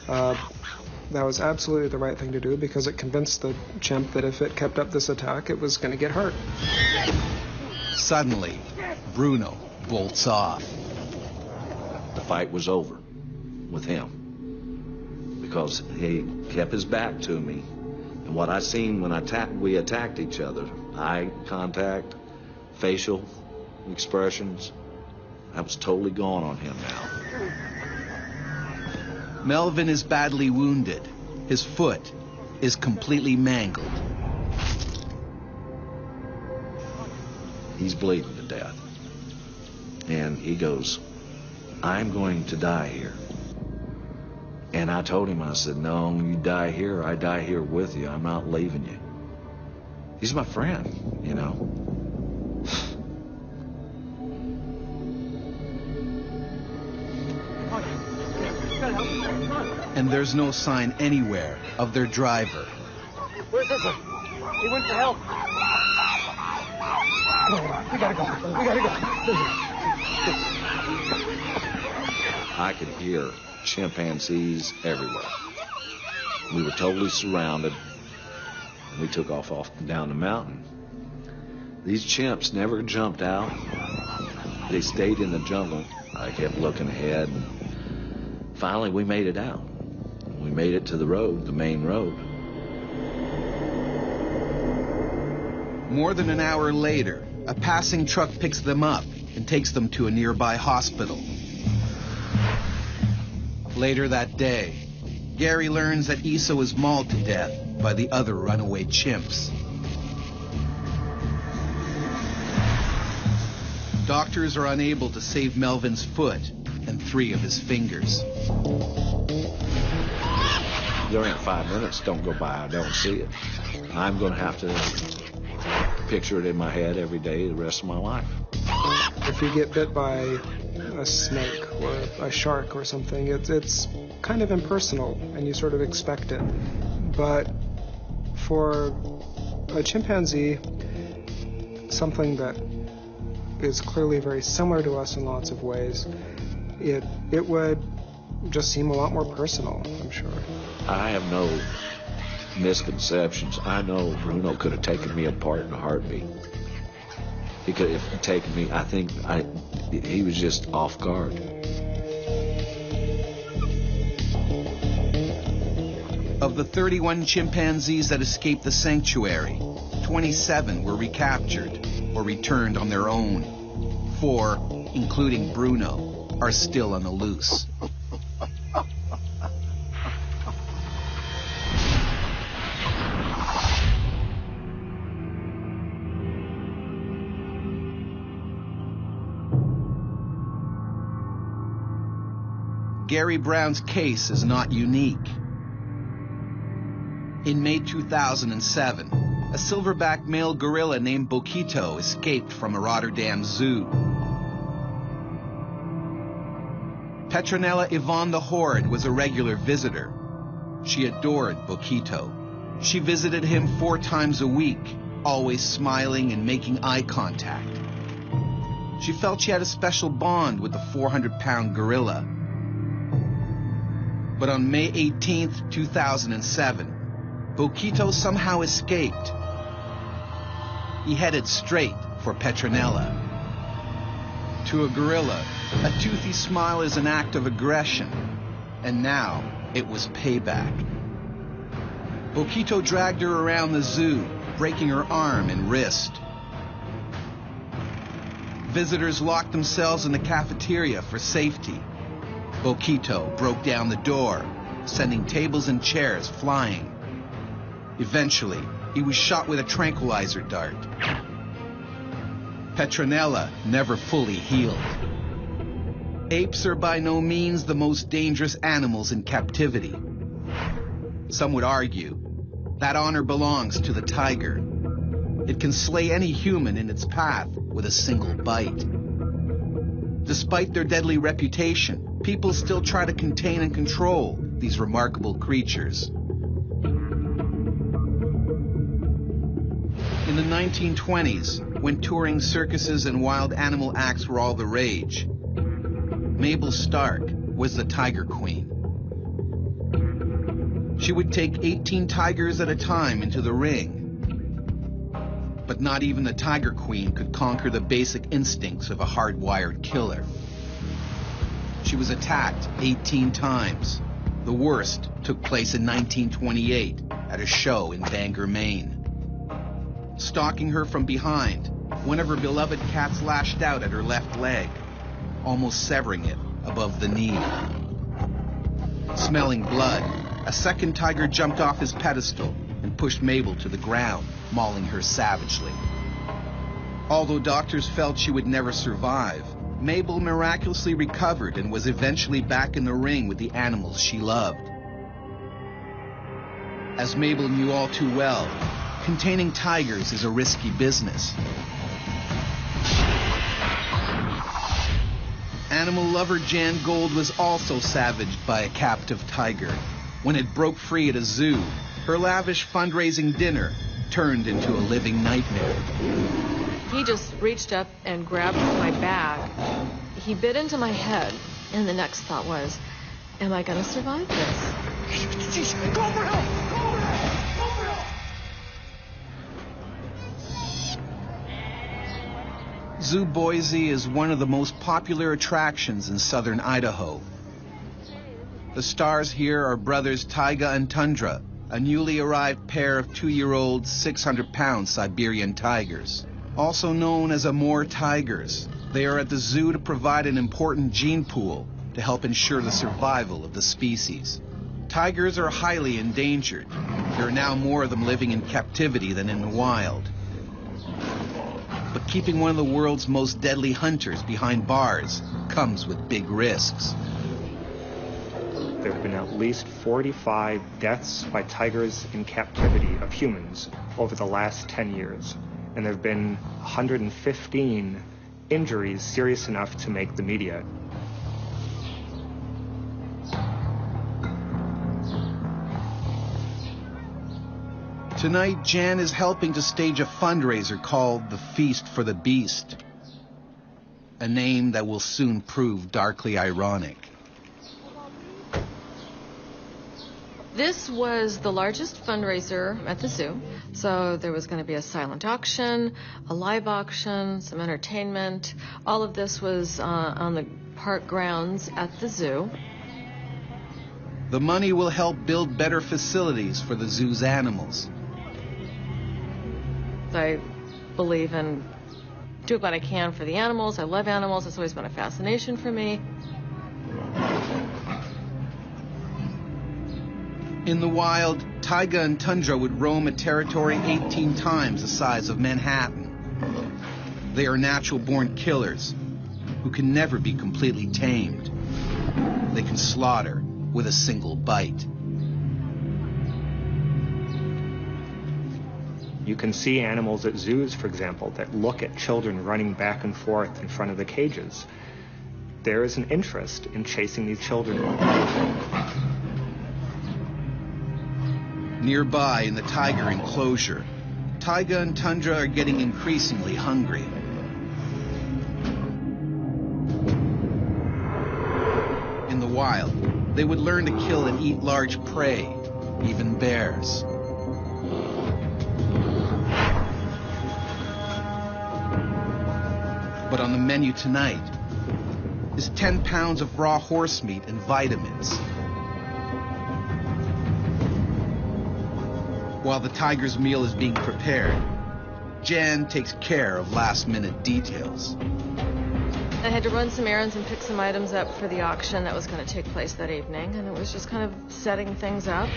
that was absolutely the right thing to do because it convinced the chimp that if it kept up this attack, it was going to get hurt. Suddenly, Bruno bolts off. The fight was over with him because he kept his back to me. And what I seen when we attacked each other, eye contact, facial expressions, that was totally gone on him now. Melvin is badly wounded. His foot is completely mangled. He's bleeding to death. And he goes, "I'm going to die here." And I told him, I said, "No, you die here, I die here with you. I'm not leaving you." He's my friend, you know. And there's no sign anywhere of their driver. Where's this one? He went for help. We gotta go. We gotta go. I could hear chimpanzees everywhere. We were totally surrounded. We took off down the mountain. These chimps never jumped out. They stayed in the jungle. I kept looking ahead. And finally, we made it out. We made it to the road, the main road. More than an hour later, a passing truck picks them up and takes them to a nearby hospital. Later that day, Gary learns that Issa was mauled to death by the other runaway chimps. Doctors are unable to save Melvin's foot and 3 of his fingers. There ain't 5 minutes don't go by I don't see it. I'm going to have to picture it in my head every day the rest of my life. If you get bit by a snake or a shark or something, it's kind of impersonal and you sort of expect it. But for a chimpanzee, something that is clearly very similar to us in lots of ways, it would just seem a lot more personal, I'm sure. I have no misconceptions. I know Bruno could have taken me apart in a heartbeat. He could have taken me, he was just off guard. Of the 31 chimpanzees that escaped the sanctuary, 27 were recaptured or returned on their own. 4, including Bruno, are still on the loose. Gary Brown's case is not unique. In May 2007, a silverback male gorilla named Boquito escaped from a Rotterdam zoo. Petronella Yvonne the Horde was a regular visitor. She adored Boquito. She visited him 4 times a week, always smiling and making eye contact. She felt she had a special bond with the 400-pound gorilla. But on May 18th, 2007, Boquito somehow escaped. He headed straight for Petronella. To a gorilla, a toothy smile is an act of aggression, and now it was payback. Boquito dragged her around the zoo, breaking her arm and wrist. Visitors locked themselves in the cafeteria for safety. Boquito broke down the door, sending tables and chairs flying. Eventually, he was shot with a tranquilizer dart. Petronella never fully healed. Apes are by no means the most dangerous animals in captivity. Some would argue that honor belongs to the tiger. It can slay any human in its path with a single bite. Despite their deadly reputation, people still try to contain and control these remarkable creatures. In the 1920s, when touring circuses and wild animal acts were all the rage, Mabel Stark was the Tiger Queen. She would take 18 tigers at a time into the ring. But not even the Tiger Queen could conquer the basic instincts of a hardwired killer. She was attacked 18 times. The worst took place in 1928 at a show in Bangor, Maine. Stalking her from behind, one of her beloved cats lashed out at her left leg, almost severing it above the knee. Smelling blood, a second tiger jumped off his pedestal and pushed Mabel to the ground, mauling her savagely. Although doctors felt she would never survive, Mabel miraculously recovered and was eventually back in the ring with the animals she loved. As Mabel knew all too well, containing tigers is a risky business. Animal lover Jan Gold was also savaged by a captive tiger. When it broke free at a zoo, her lavish fundraising dinner turned into a living nightmare. He just reached up and grabbed my bag. He bit into my head, and the next thought was, am I going to survive this? Go for help! Go for help! Go for help! Zoo Boise is one of the most popular attractions in southern Idaho. The stars here are brothers Taiga and Tundra, a newly arrived pair of 2-year-old 600-pound Siberian tigers. Also known as Amur tigers, they are at the zoo to provide an important gene pool to help ensure the survival of the species. Tigers are highly endangered. There are now more of them living in captivity than in the wild. But keeping one of the world's most deadly hunters behind bars comes with big risks. There have been at least 45 deaths by tigers in captivity of humans over the last 10 years. And there have been 115 injuries serious enough to make the media. Tonight, Jan is helping to stage a fundraiser called the Feast for the Beast, a name that will soon prove darkly ironic. This was the largest fundraiser at the zoo. So there was going to be a silent auction, a live auction, some entertainment. All of this was on the park grounds at the zoo. The money will help build better facilities for the zoo's animals. I believe in doing what I can for the animals. I love animals. It's always been a fascination for me. In the wild, Taiga and Tundra would roam a territory 18 times the size of Manhattan. They are natural-born killers who can never be completely tamed. They can slaughter with a single bite. You can see animals at zoos, for example, that look at children running back and forth in front of the cages. There is an interest in chasing these children. Nearby in the tiger enclosure, Taiga and Tundra are getting increasingly hungry. wild, they would learn to kill and eat large prey, even bears. But on the menu tonight is 10 pounds of raw horse meat and vitamins. While the tiger's meal is being prepared, Jan takes care of last-minute details. I had to run some errands and pick some items up for the auction that was going to take place that evening, and it was just kind of setting things up.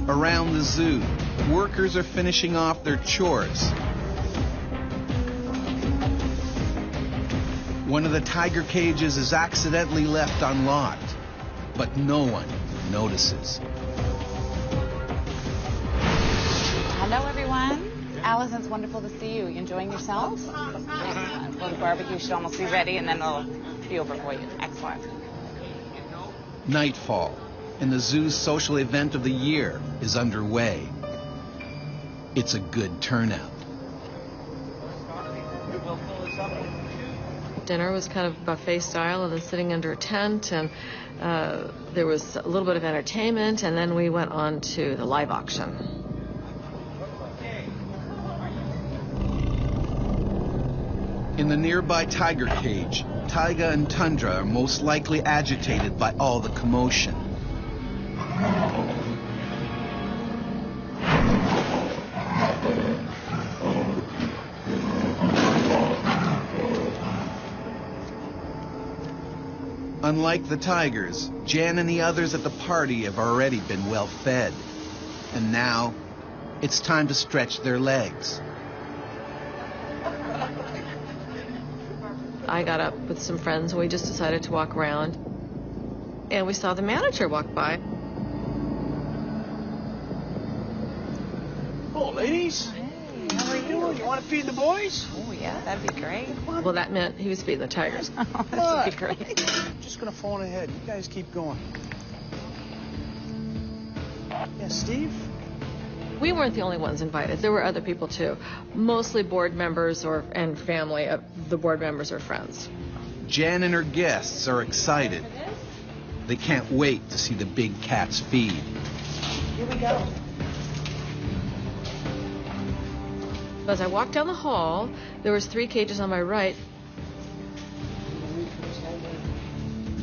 Around the zoo, workers are finishing off their chores. One of the tiger cages is accidentally left unlocked, but no one notices. Hello, everyone. Allison, it's wonderful to see you. You enjoying yourself? Excellent. Well, the barbecue should almost be ready, and then it'll be over for you. Excellent. Nightfall, and the zoo's social event of the year is underway. It's a good turnout. Dinner was kind of buffet style, and then sitting under a tent, and there was a little bit of entertainment, and then we went on to the live auction. In the nearby tiger cage, Taiga and Tundra are most likely agitated by all the commotion. Unlike the tigers, Jan and the others at the party have already been well fed. And now, it's time to stretch their legs. I got up with some friends and we just decided to walk around. And we saw the manager walk by. Oh, ladies. Hey, how are you? doing? You want to feed the boys? Oh, yeah, that'd be great. Well, that meant he was feeding the tigers. That'd be great. I'm just going to phone ahead. You guys keep going. Yeah, Steve? We weren't the only ones invited. There were other people, too. Mostly board members and family of the board members or friends. Jan and her guests are excited. They can't wait to see the big cats feed. Here we go. As I walked down the hall, there was 3 cages on my right.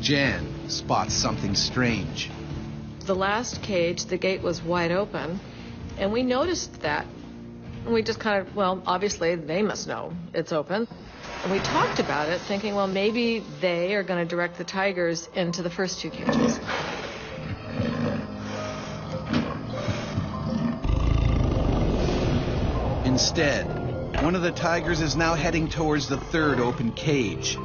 Jan spots something strange. The last cage, the gate was wide open, and we noticed that. And we just kind of, well, obviously they must know it's open. And we talked about it, thinking, well, maybe they are going to direct the tigers into the first 2 cages. Instead, one of the tigers is now heading towards the 3rd open cage.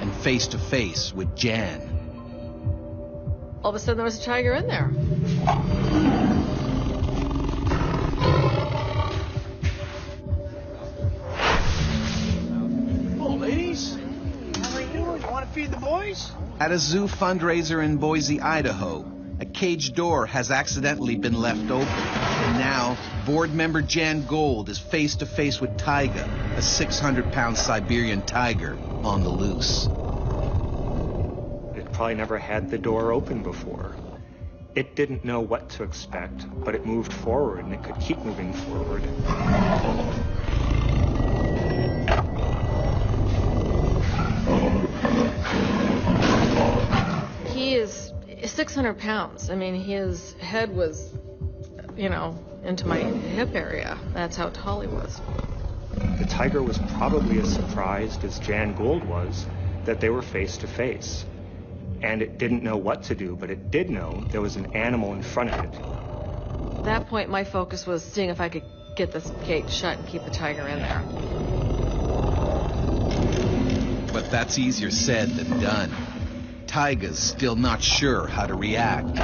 And face to face with Jan. All of a sudden, there was a tiger in there. Oh, ladies. How are you doing? You want to feed the boys? At a zoo fundraiser in Boise, Idaho, a cage door has accidentally been left open. And now, board member Jan Gold is face to face with Taiga, a 600-pound Siberian tiger on the loose. It probably never had the door open before. It didn't know what to expect, but it moved forward, and it could keep moving forward. He is 600 pounds. I mean, his head was, into my hip area. That's how tall he was. The tiger was probably as surprised as Jan Gold was that they were face to face. And it didn't know what to do, but it did know there was an animal in front of it. At that point, my focus was seeing if I could get this gate shut and keep the tiger in there. But that's easier said than done. Taiga's still not sure how to react.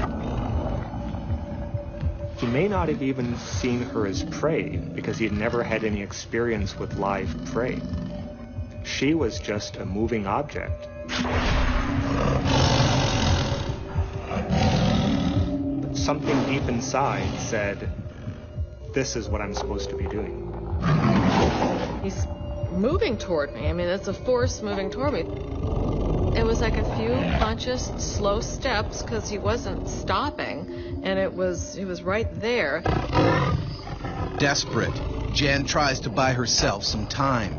He may not have even seen her as prey because he had never had any experience with live prey. She was just a moving object. But something deep inside said, this is what I'm supposed to be doing. He's moving toward me. I mean, it's a force moving toward me. It was like a few conscious, slow steps because he wasn't stopping, and he was right there. Desperate, Jan tries to buy herself some time.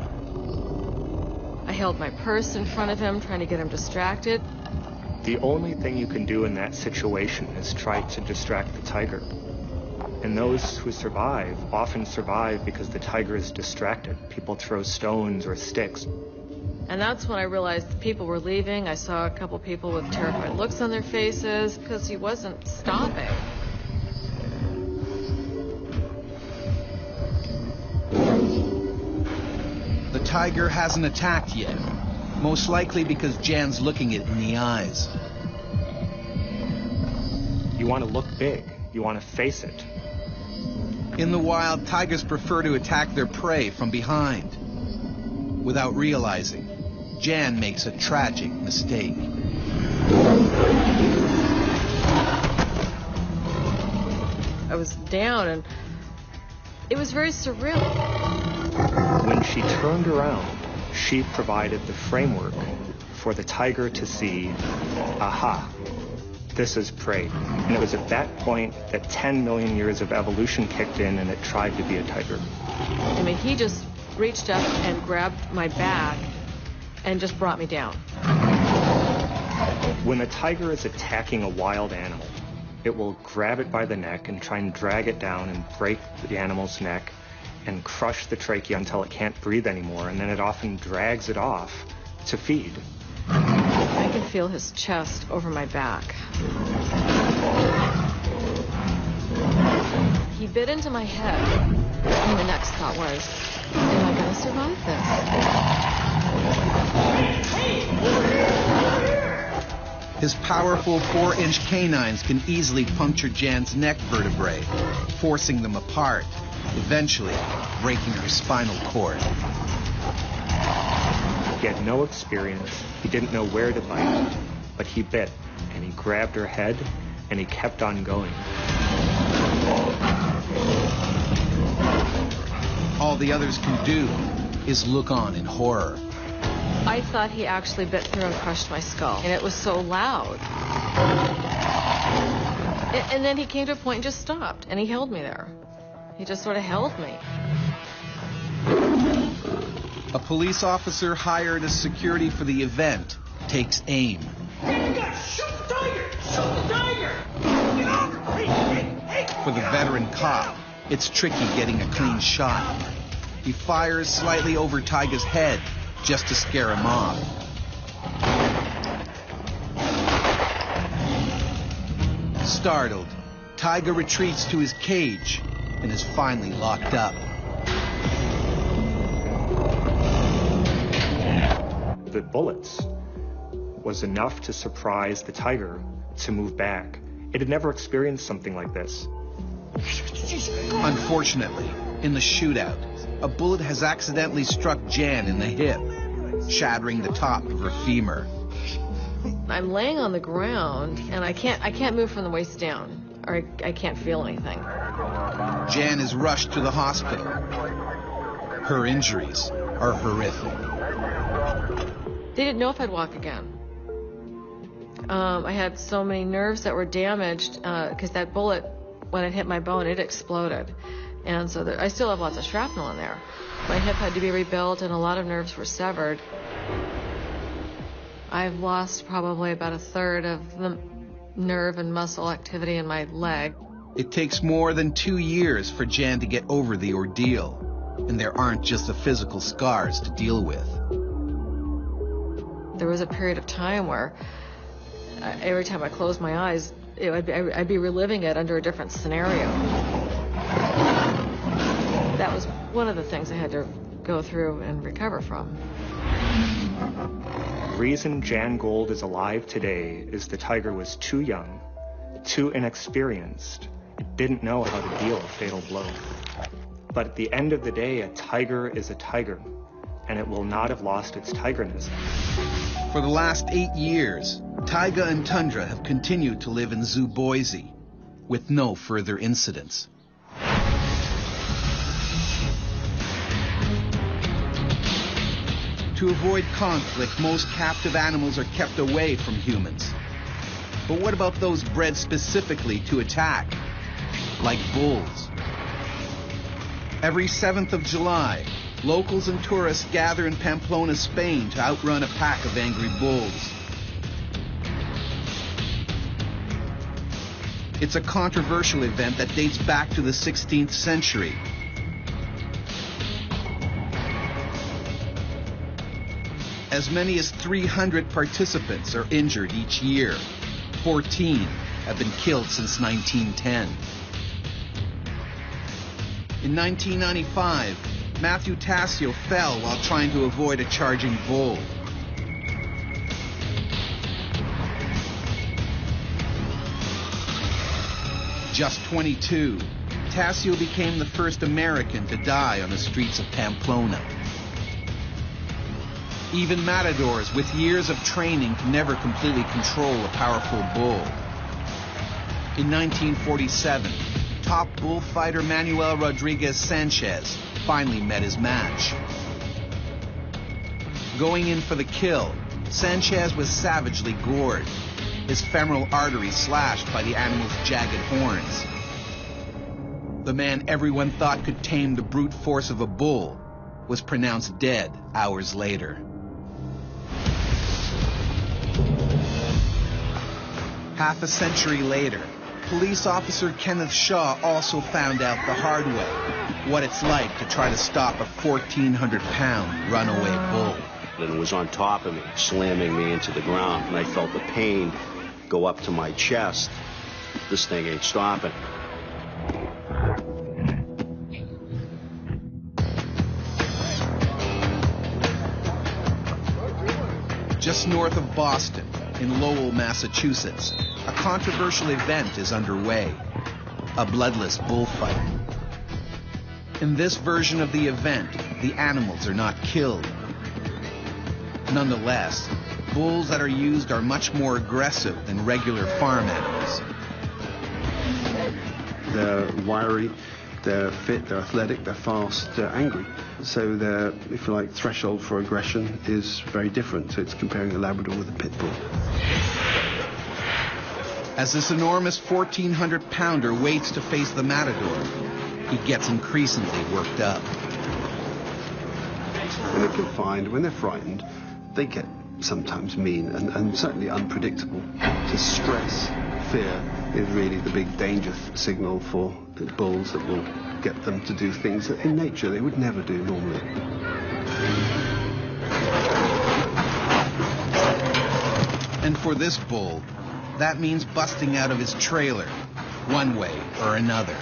I held my purse in front of him, trying to get him distracted. The only thing you can do in that situation is try to distract the tiger. And those who survive often survive because the tiger is distracted. People throw stones or sticks. And that's when I realized the people were leaving. I saw a couple people with terrified looks on their faces because he wasn't stopping. The tiger hasn't attacked yet, most likely because Jan's looking it in the eyes. You want to look big. You want to face it. In the wild, tigers prefer to attack their prey from behind. Without realizing, Jan makes a tragic mistake. I was down, and it was very surreal. When she turned around, she provided the framework for the tiger to see, aha, this is prey. And it was at that point that 10 million years of evolution kicked in and it tried to be a tiger. I mean, he just reached up and grabbed my back and just brought me down. When a tiger is attacking a wild animal, it will grab it by the neck and try and drag it down and break the animal's neck and crush the trachea until it can't breathe anymore, and then it often drags it off to feed. I can feel his chest over my back. He bit into my head, and the next thought was, am I going to survive this? His powerful 4-inch canines can easily puncture Jan's neck vertebrae, forcing them apart, eventually breaking her spinal cord. He had no experience. He didn't know where to bite, but he bit, and he grabbed her head, and he kept on going. All the others can do is look on in horror. I thought he actually bit through and crushed my skull, and it was so loud. And then he came to a point and just stopped, and he held me there. He just sort of held me. A police officer hired as security for the event takes aim. Shoot the tiger! Shoot the tiger! Get off! Hey! For the veteran cop, it's tricky getting a clean shot. He fires slightly over Tyga's head just to scare him off. Startled, Tyga retreats to his cage and is finally locked up. The bullets was enough to surprise the tiger to move back. It had never experienced something like this. Unfortunately, in the shootout, a bullet has accidentally struck Jan in the hip, shattering the top of her femur. I'm laying on the ground, and I can't move from the waist down, or I can't feel anything. Jan is rushed to the hospital. Her injuries are horrific. They didn't know if I'd walk again. I had so many nerves that were damaged because that bullet, when it hit my bone, it exploded. And so I still have lots of shrapnel in there. My hip had to be rebuilt and a lot of nerves were severed. I've lost probably about a third of the nerve and muscle activity in my leg. It takes more than 2 years for Jan to get over the ordeal, and there aren't just the physical scars to deal with. There was a period of time where every time I closed my eyes, I'd be reliving it under a different scenario. That was one of the things I had to go through and recover from. The reason Jan Gold is alive today is the tiger was too young, too inexperienced. It didn't know how to deal a fatal blow. But at the end of the day, a tiger is a tiger, and it will not have lost its tigerness. For the last 8 years, Tyga and Tundra have continued to live in Zoo Boise, with no further incidents. To avoid conflict, most captive animals are kept away from humans. But what about those bred specifically to attack, like bulls? Every 7th of July, locals and tourists gather in Pamplona, Spain to outrun a pack of angry bulls. It's a controversial event that dates back to the 16th century. As many as 300 participants are injured each year. 14 have been killed since 1910. In 1995, Matthew Tassio fell while trying to avoid a charging bull. Just 22, Tassio became the first American to die on the streets of Pamplona. Even matadors with years of training can never completely control a powerful bull. In 1947, top bullfighter Manuel Rodriguez Sanchez finally met his match. Going in for the kill, Sanchez was savagely gored, his femoral artery slashed by the animal's jagged horns. The man everyone thought could tame the brute force of a bull was pronounced dead hours later. Half a century later, police officer Kenneth Shaw also found out the hard way what it's like to try to stop a 1,400-pound runaway bull. And was on top of me, slamming me into the ground, and I felt the pain go up to my chest. This thing ain't stopping. Just north of Boston, in Lowell, Massachusetts, a controversial event is underway, a bloodless bullfight. In this version of the event, the animals are not killed. Nonetheless, bulls that are used are much more aggressive than regular farm animals. They're wiry, they're fit, they're athletic, they're fast, they're angry. So their, if you like, threshold for aggression is very different. So it's comparing a Labrador with a pit bull. As this enormous 1,400-pounder waits to face the matador, he gets increasingly worked up. When they're confined, when they're frightened, they get sometimes mean and certainly unpredictable. To stress, fear is really the big danger signal for the bulls that will get them to do things that in nature they would never do normally. And for this bull, that means busting out of his trailer, one way or another.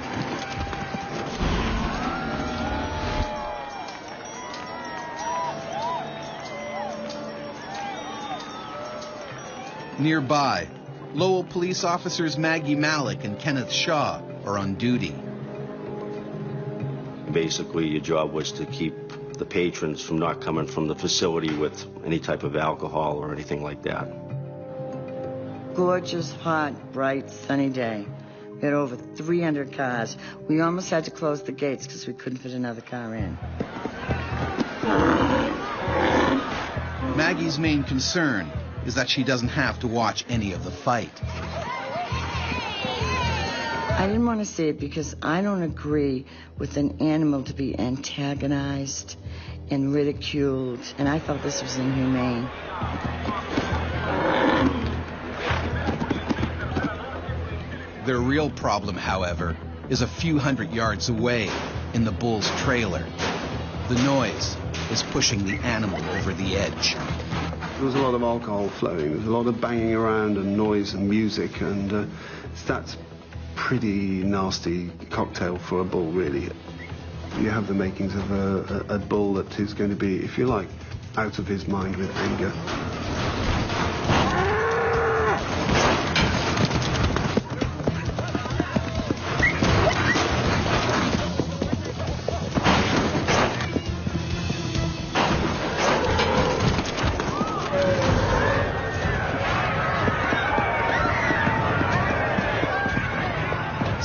Nearby, Lowell police officers Maggie Malik and Kenneth Shaw are on duty. Basically, your job was to keep the patrons from not coming from the facility with any type of alcohol or anything like that. Gorgeous, hot, bright, sunny day. We had over 300 cars. We almost had to close the gates because we couldn't fit another car in. Maggie's main concern is that she doesn't have to watch any of the fight. I didn't want to see it because I don't agree with an animal to be antagonized and ridiculed, and I felt this was inhumane. Their real problem, however, is a few hundred yards away in the bull's trailer. The noise is pushing the animal over the edge. There was a lot of alcohol flowing. There was a lot of banging around and noise and music, and that's pretty nasty cocktail for a bull, really. You have the makings of a bull that is going to be, if you like, out of his mind with anger.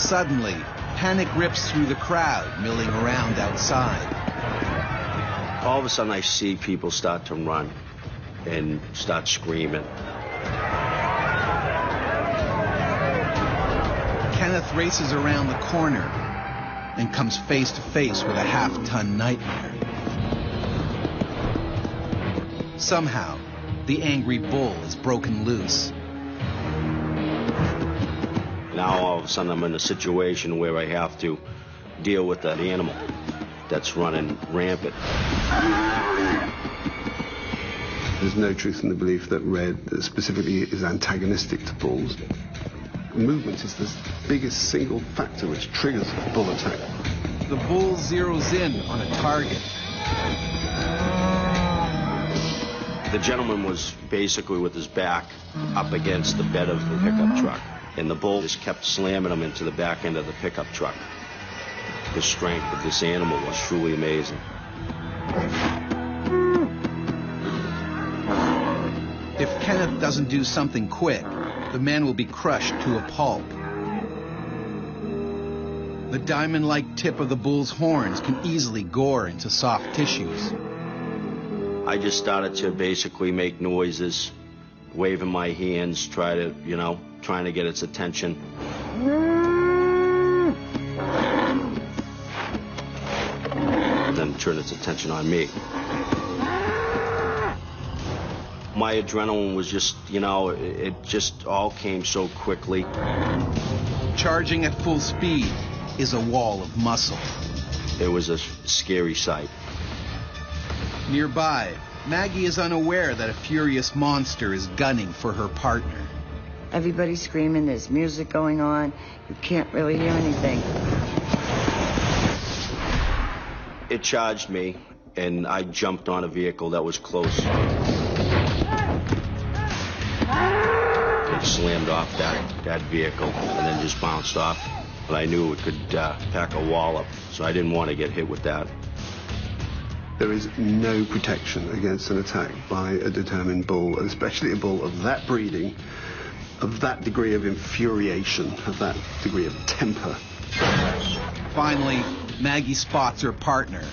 Suddenly, panic rips through the crowd milling around outside. All of a sudden, I see people start to run and start screaming. Kenneth races around the corner and comes face to face with a half-ton nightmare. Somehow, the angry bull is broken loose. Now, all of a sudden, I'm in a situation where I have to deal with that animal that's running rampant. There's no truth in the belief that red specifically is antagonistic to bulls. Movement is the biggest single factor which triggers a bull attack. The bull zeroes in on a target. The gentleman was basically with his back up against the bed of the pickup truck, and the bull just kept slamming him into the back end of the pickup truck. The strength of this animal was truly amazing. If Kenneth doesn't do something quick, the man will be crushed to a pulp. The diamond-like tip of the bull's horns can easily gore into soft tissues. I just started to basically make noises, waving my hands, trying to get its attention. And then turn its attention on me. My adrenaline was just, it just all came so quickly. Charging at full speed is a wall of muscle. It was a scary sight. Nearby, Maggie is unaware that a furious monster is gunning for her partner. Everybody's screaming, there's music going on, you can't really hear anything. It charged me, and I jumped on a vehicle that was close. It slammed off that vehicle and then just bounced off. But I knew it could pack a wallop, so I didn't want to get hit with that. There is no protection against an attack by a determined bull, especially a bull of that breeding, of that degree of infuriation, of that degree of temper. Finally, Maggie spots her partner.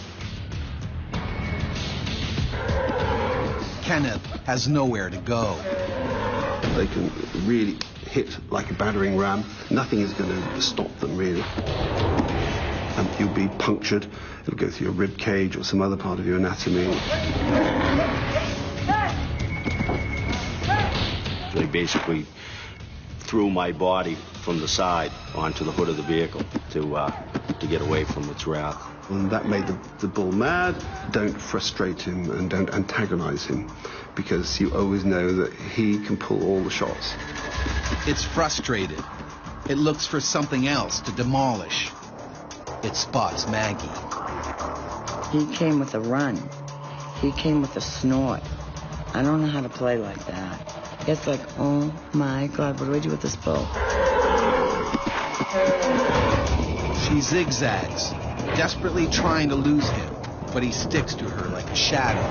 Kenneth has nowhere to go. They can really hit like a battering ram. Nothing is going to stop them, really. And you'll be punctured. It'll go through your rib cage or some other part of your anatomy. They basically threw my body from the side onto the hood of the vehicle to get away from its wrath. And that made the bull mad. Don't frustrate him and don't antagonize him, because you always know that he can pull all the shots. It's frustrated. It looks for something else to demolish. It spots Maggie. He came with a run. He came with a snort. I don't know how to play like that. It's like, oh my God, what do I do with this bull? She zigzags, desperately trying to lose him, but he sticks to her like a shadow.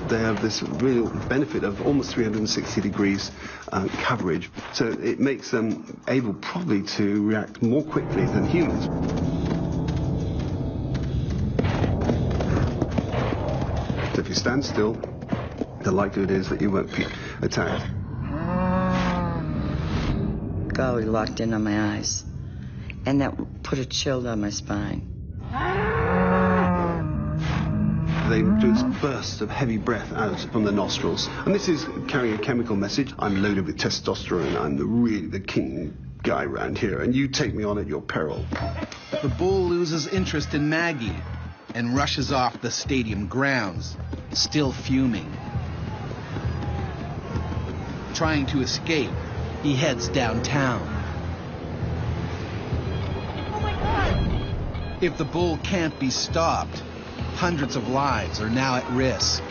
They have this real benefit of almost 360 degrees coverage, so it makes them able probably to react more quickly than humans. So if you stand still, the likelihood is that you won't be attacked. Golly, locked in on my eyes, and that put a chill down my spine. They do this burst of heavy breath out from the nostrils. And this is carrying a chemical message. I'm loaded with testosterone. I'm really the king guy around here, and you take me on at your peril. The bull loses interest in Maggie and rushes off the stadium grounds, still fuming. Trying to escape, he heads downtown. Oh my God! If the bull can't be stopped, hundreds of lives are now at risk.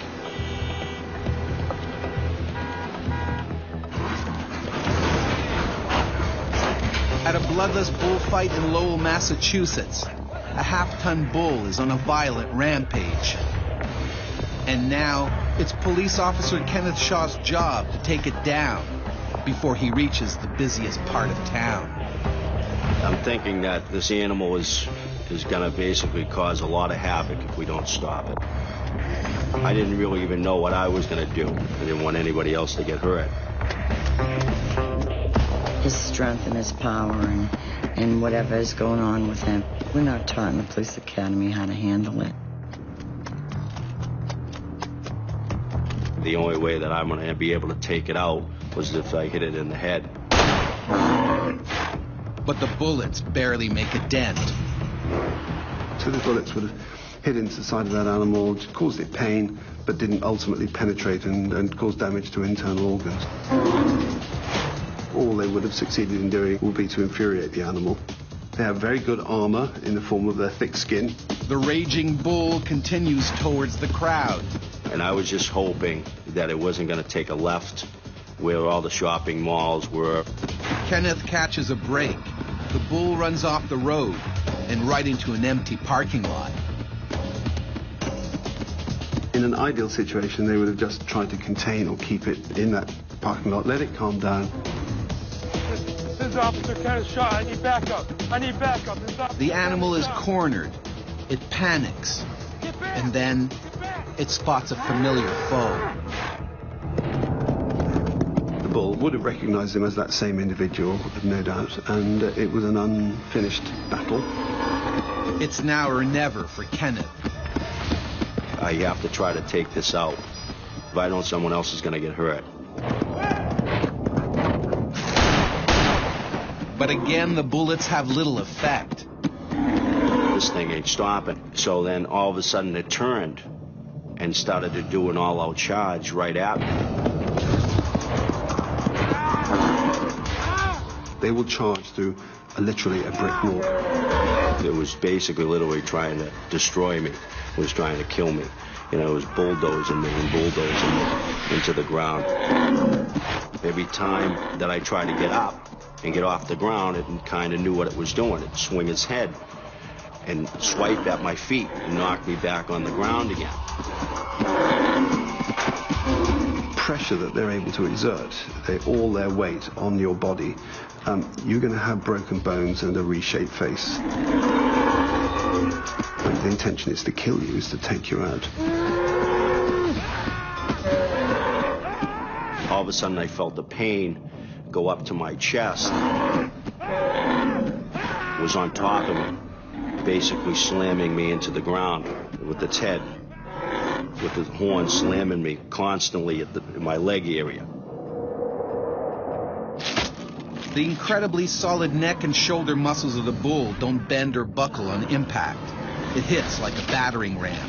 At a bloodless bullfight in Lowell, Massachusetts, a half-ton bull is on a violent rampage. And now, it's police officer Kenneth Shaw's job to take it down before he reaches the busiest part of town. I'm thinking that this animal is going to basically cause a lot of havoc if we don't stop it. I didn't really even know what I was going to do. I didn't want anybody else to get hurt. His strength and his power and whatever is going on with him. We're not taught in the police academy how to handle it. The only way that I'm going to be able to take it out was if I hit it in the head. But the bullets barely make a dent. So the bullets would have hit into the side of that animal, caused it pain, but didn't ultimately penetrate and cause damage to internal organs. All they would have succeeded in doing would be to infuriate the animal. They have very good armor in the form of their thick skin. The raging bull continues towards the crowd. And I was just hoping that it wasn't going to take a left where all the shopping malls were. Kenneth catches a break. The bull runs off the road and right into an empty parking lot. In an ideal situation, they would have just tried to contain or keep it in that parking lot, let it calm down. This is Officer Kenneth shot. I need backup. I need backup. The animal is cornered. It panics. And then it spots a familiar foe. The bull would have recognized him as that same individual, no doubt, and it was an unfinished battle. It's now or never for Kenneth. I have to try to take this out. If I don't, someone else is going to get hurt. But again, the bullets have little effect. This thing ain't stopping. So then all of a sudden it turned and started to do an all-out charge right at me. They will charge through literally a brick wall. It was basically literally trying to destroy me. It was trying to kill me. You know, it was bulldozing me and bulldozing me into the ground. Every time that I tried to get up and get off the ground, it kind of knew what it was doing. It'd swing its head and swipe at my feet and knock me back on the ground again. Pressure that they're able to exert, all their weight on your body, you're going to have broken bones and a reshaped face. And the intention is to kill you, is to take you out. All of a sudden I felt the pain go up to my chest. It was on top of me, basically slamming me into the ground with its head, with the horn slamming me constantly at my leg area. The incredibly solid neck and shoulder muscles of the bull don't bend or buckle on impact. It hits like a battering ram.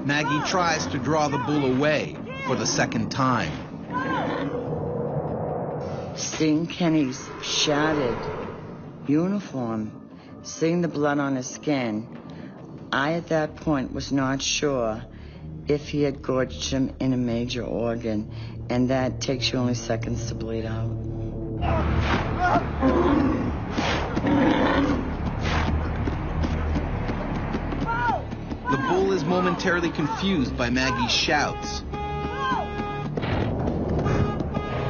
Maggie tries to draw the bull away for the second time. Seeing Kenny's shattered uniform, seeing the blood on his skin, I at that point was not sure if he had gorged him in a major organ, and that takes you only seconds to bleed out. The bull is momentarily confused by Maggie's shouts,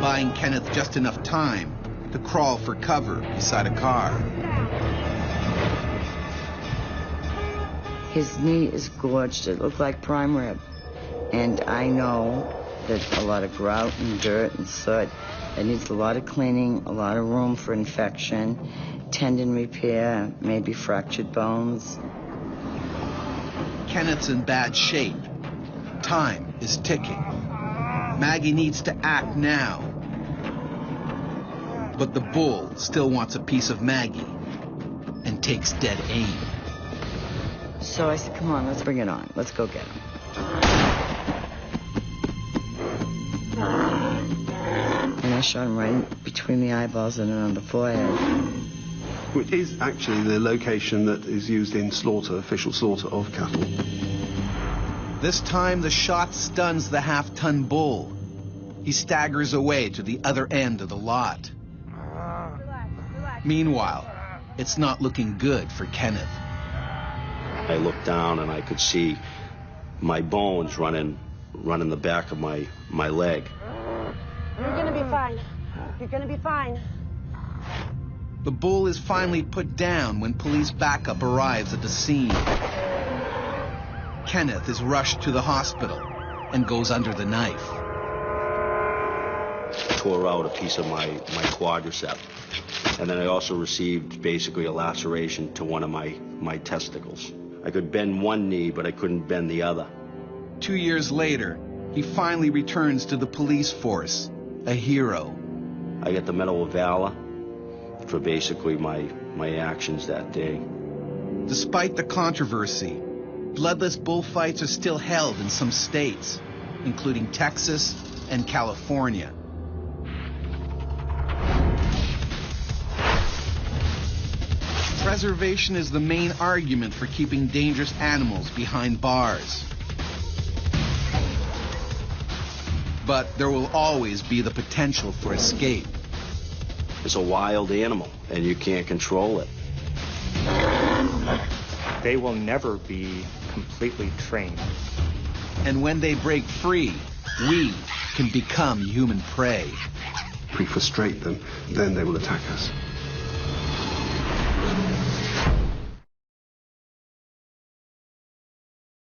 buying Kenneth just enough time to crawl for cover beside a car. His knee is gorged. It looked like prime rib. And I know there's a lot of grout and dirt and soot. It needs a lot of cleaning, a lot of room for infection, tendon repair, maybe fractured bones. Kenneth's in bad shape. Time is ticking. Maggie needs to act now. But the bull still wants a piece of Maggie and takes dead aim. So I said, come on, let's bring it on. Let's go get him. And I shot him right between the eyeballs and on the forehead. Which is actually the location that is used in slaughter, official slaughter of cattle. This time the shot stuns the half-ton bull. He staggers away to the other end of the lot. Meanwhile, it's not looking good for Kenneth. I looked down and I could see my bones running the back of my leg. You're gonna be fine. You're gonna be fine. The bull is finally put down when police backup arrives at the scene. Kenneth is rushed to the hospital and goes under the knife. Tore out a piece of my quadricep. And then I also received basically a laceration to one of my testicles. I could bend one knee, but I couldn't bend the other. 2 years later, he finally returns to the police force, a hero. I get the Medal of Valor for basically my actions that day. Despite the controversy, bloodless bullfights are still held in some states, including Texas and California. Preservation is the main argument for keeping dangerous animals behind bars. But there will always be the potential for escape. It's a wild animal, and you can't control it. They will never be completely trained. And when they break free, we can become human prey. If we frustrate them, then they will attack us.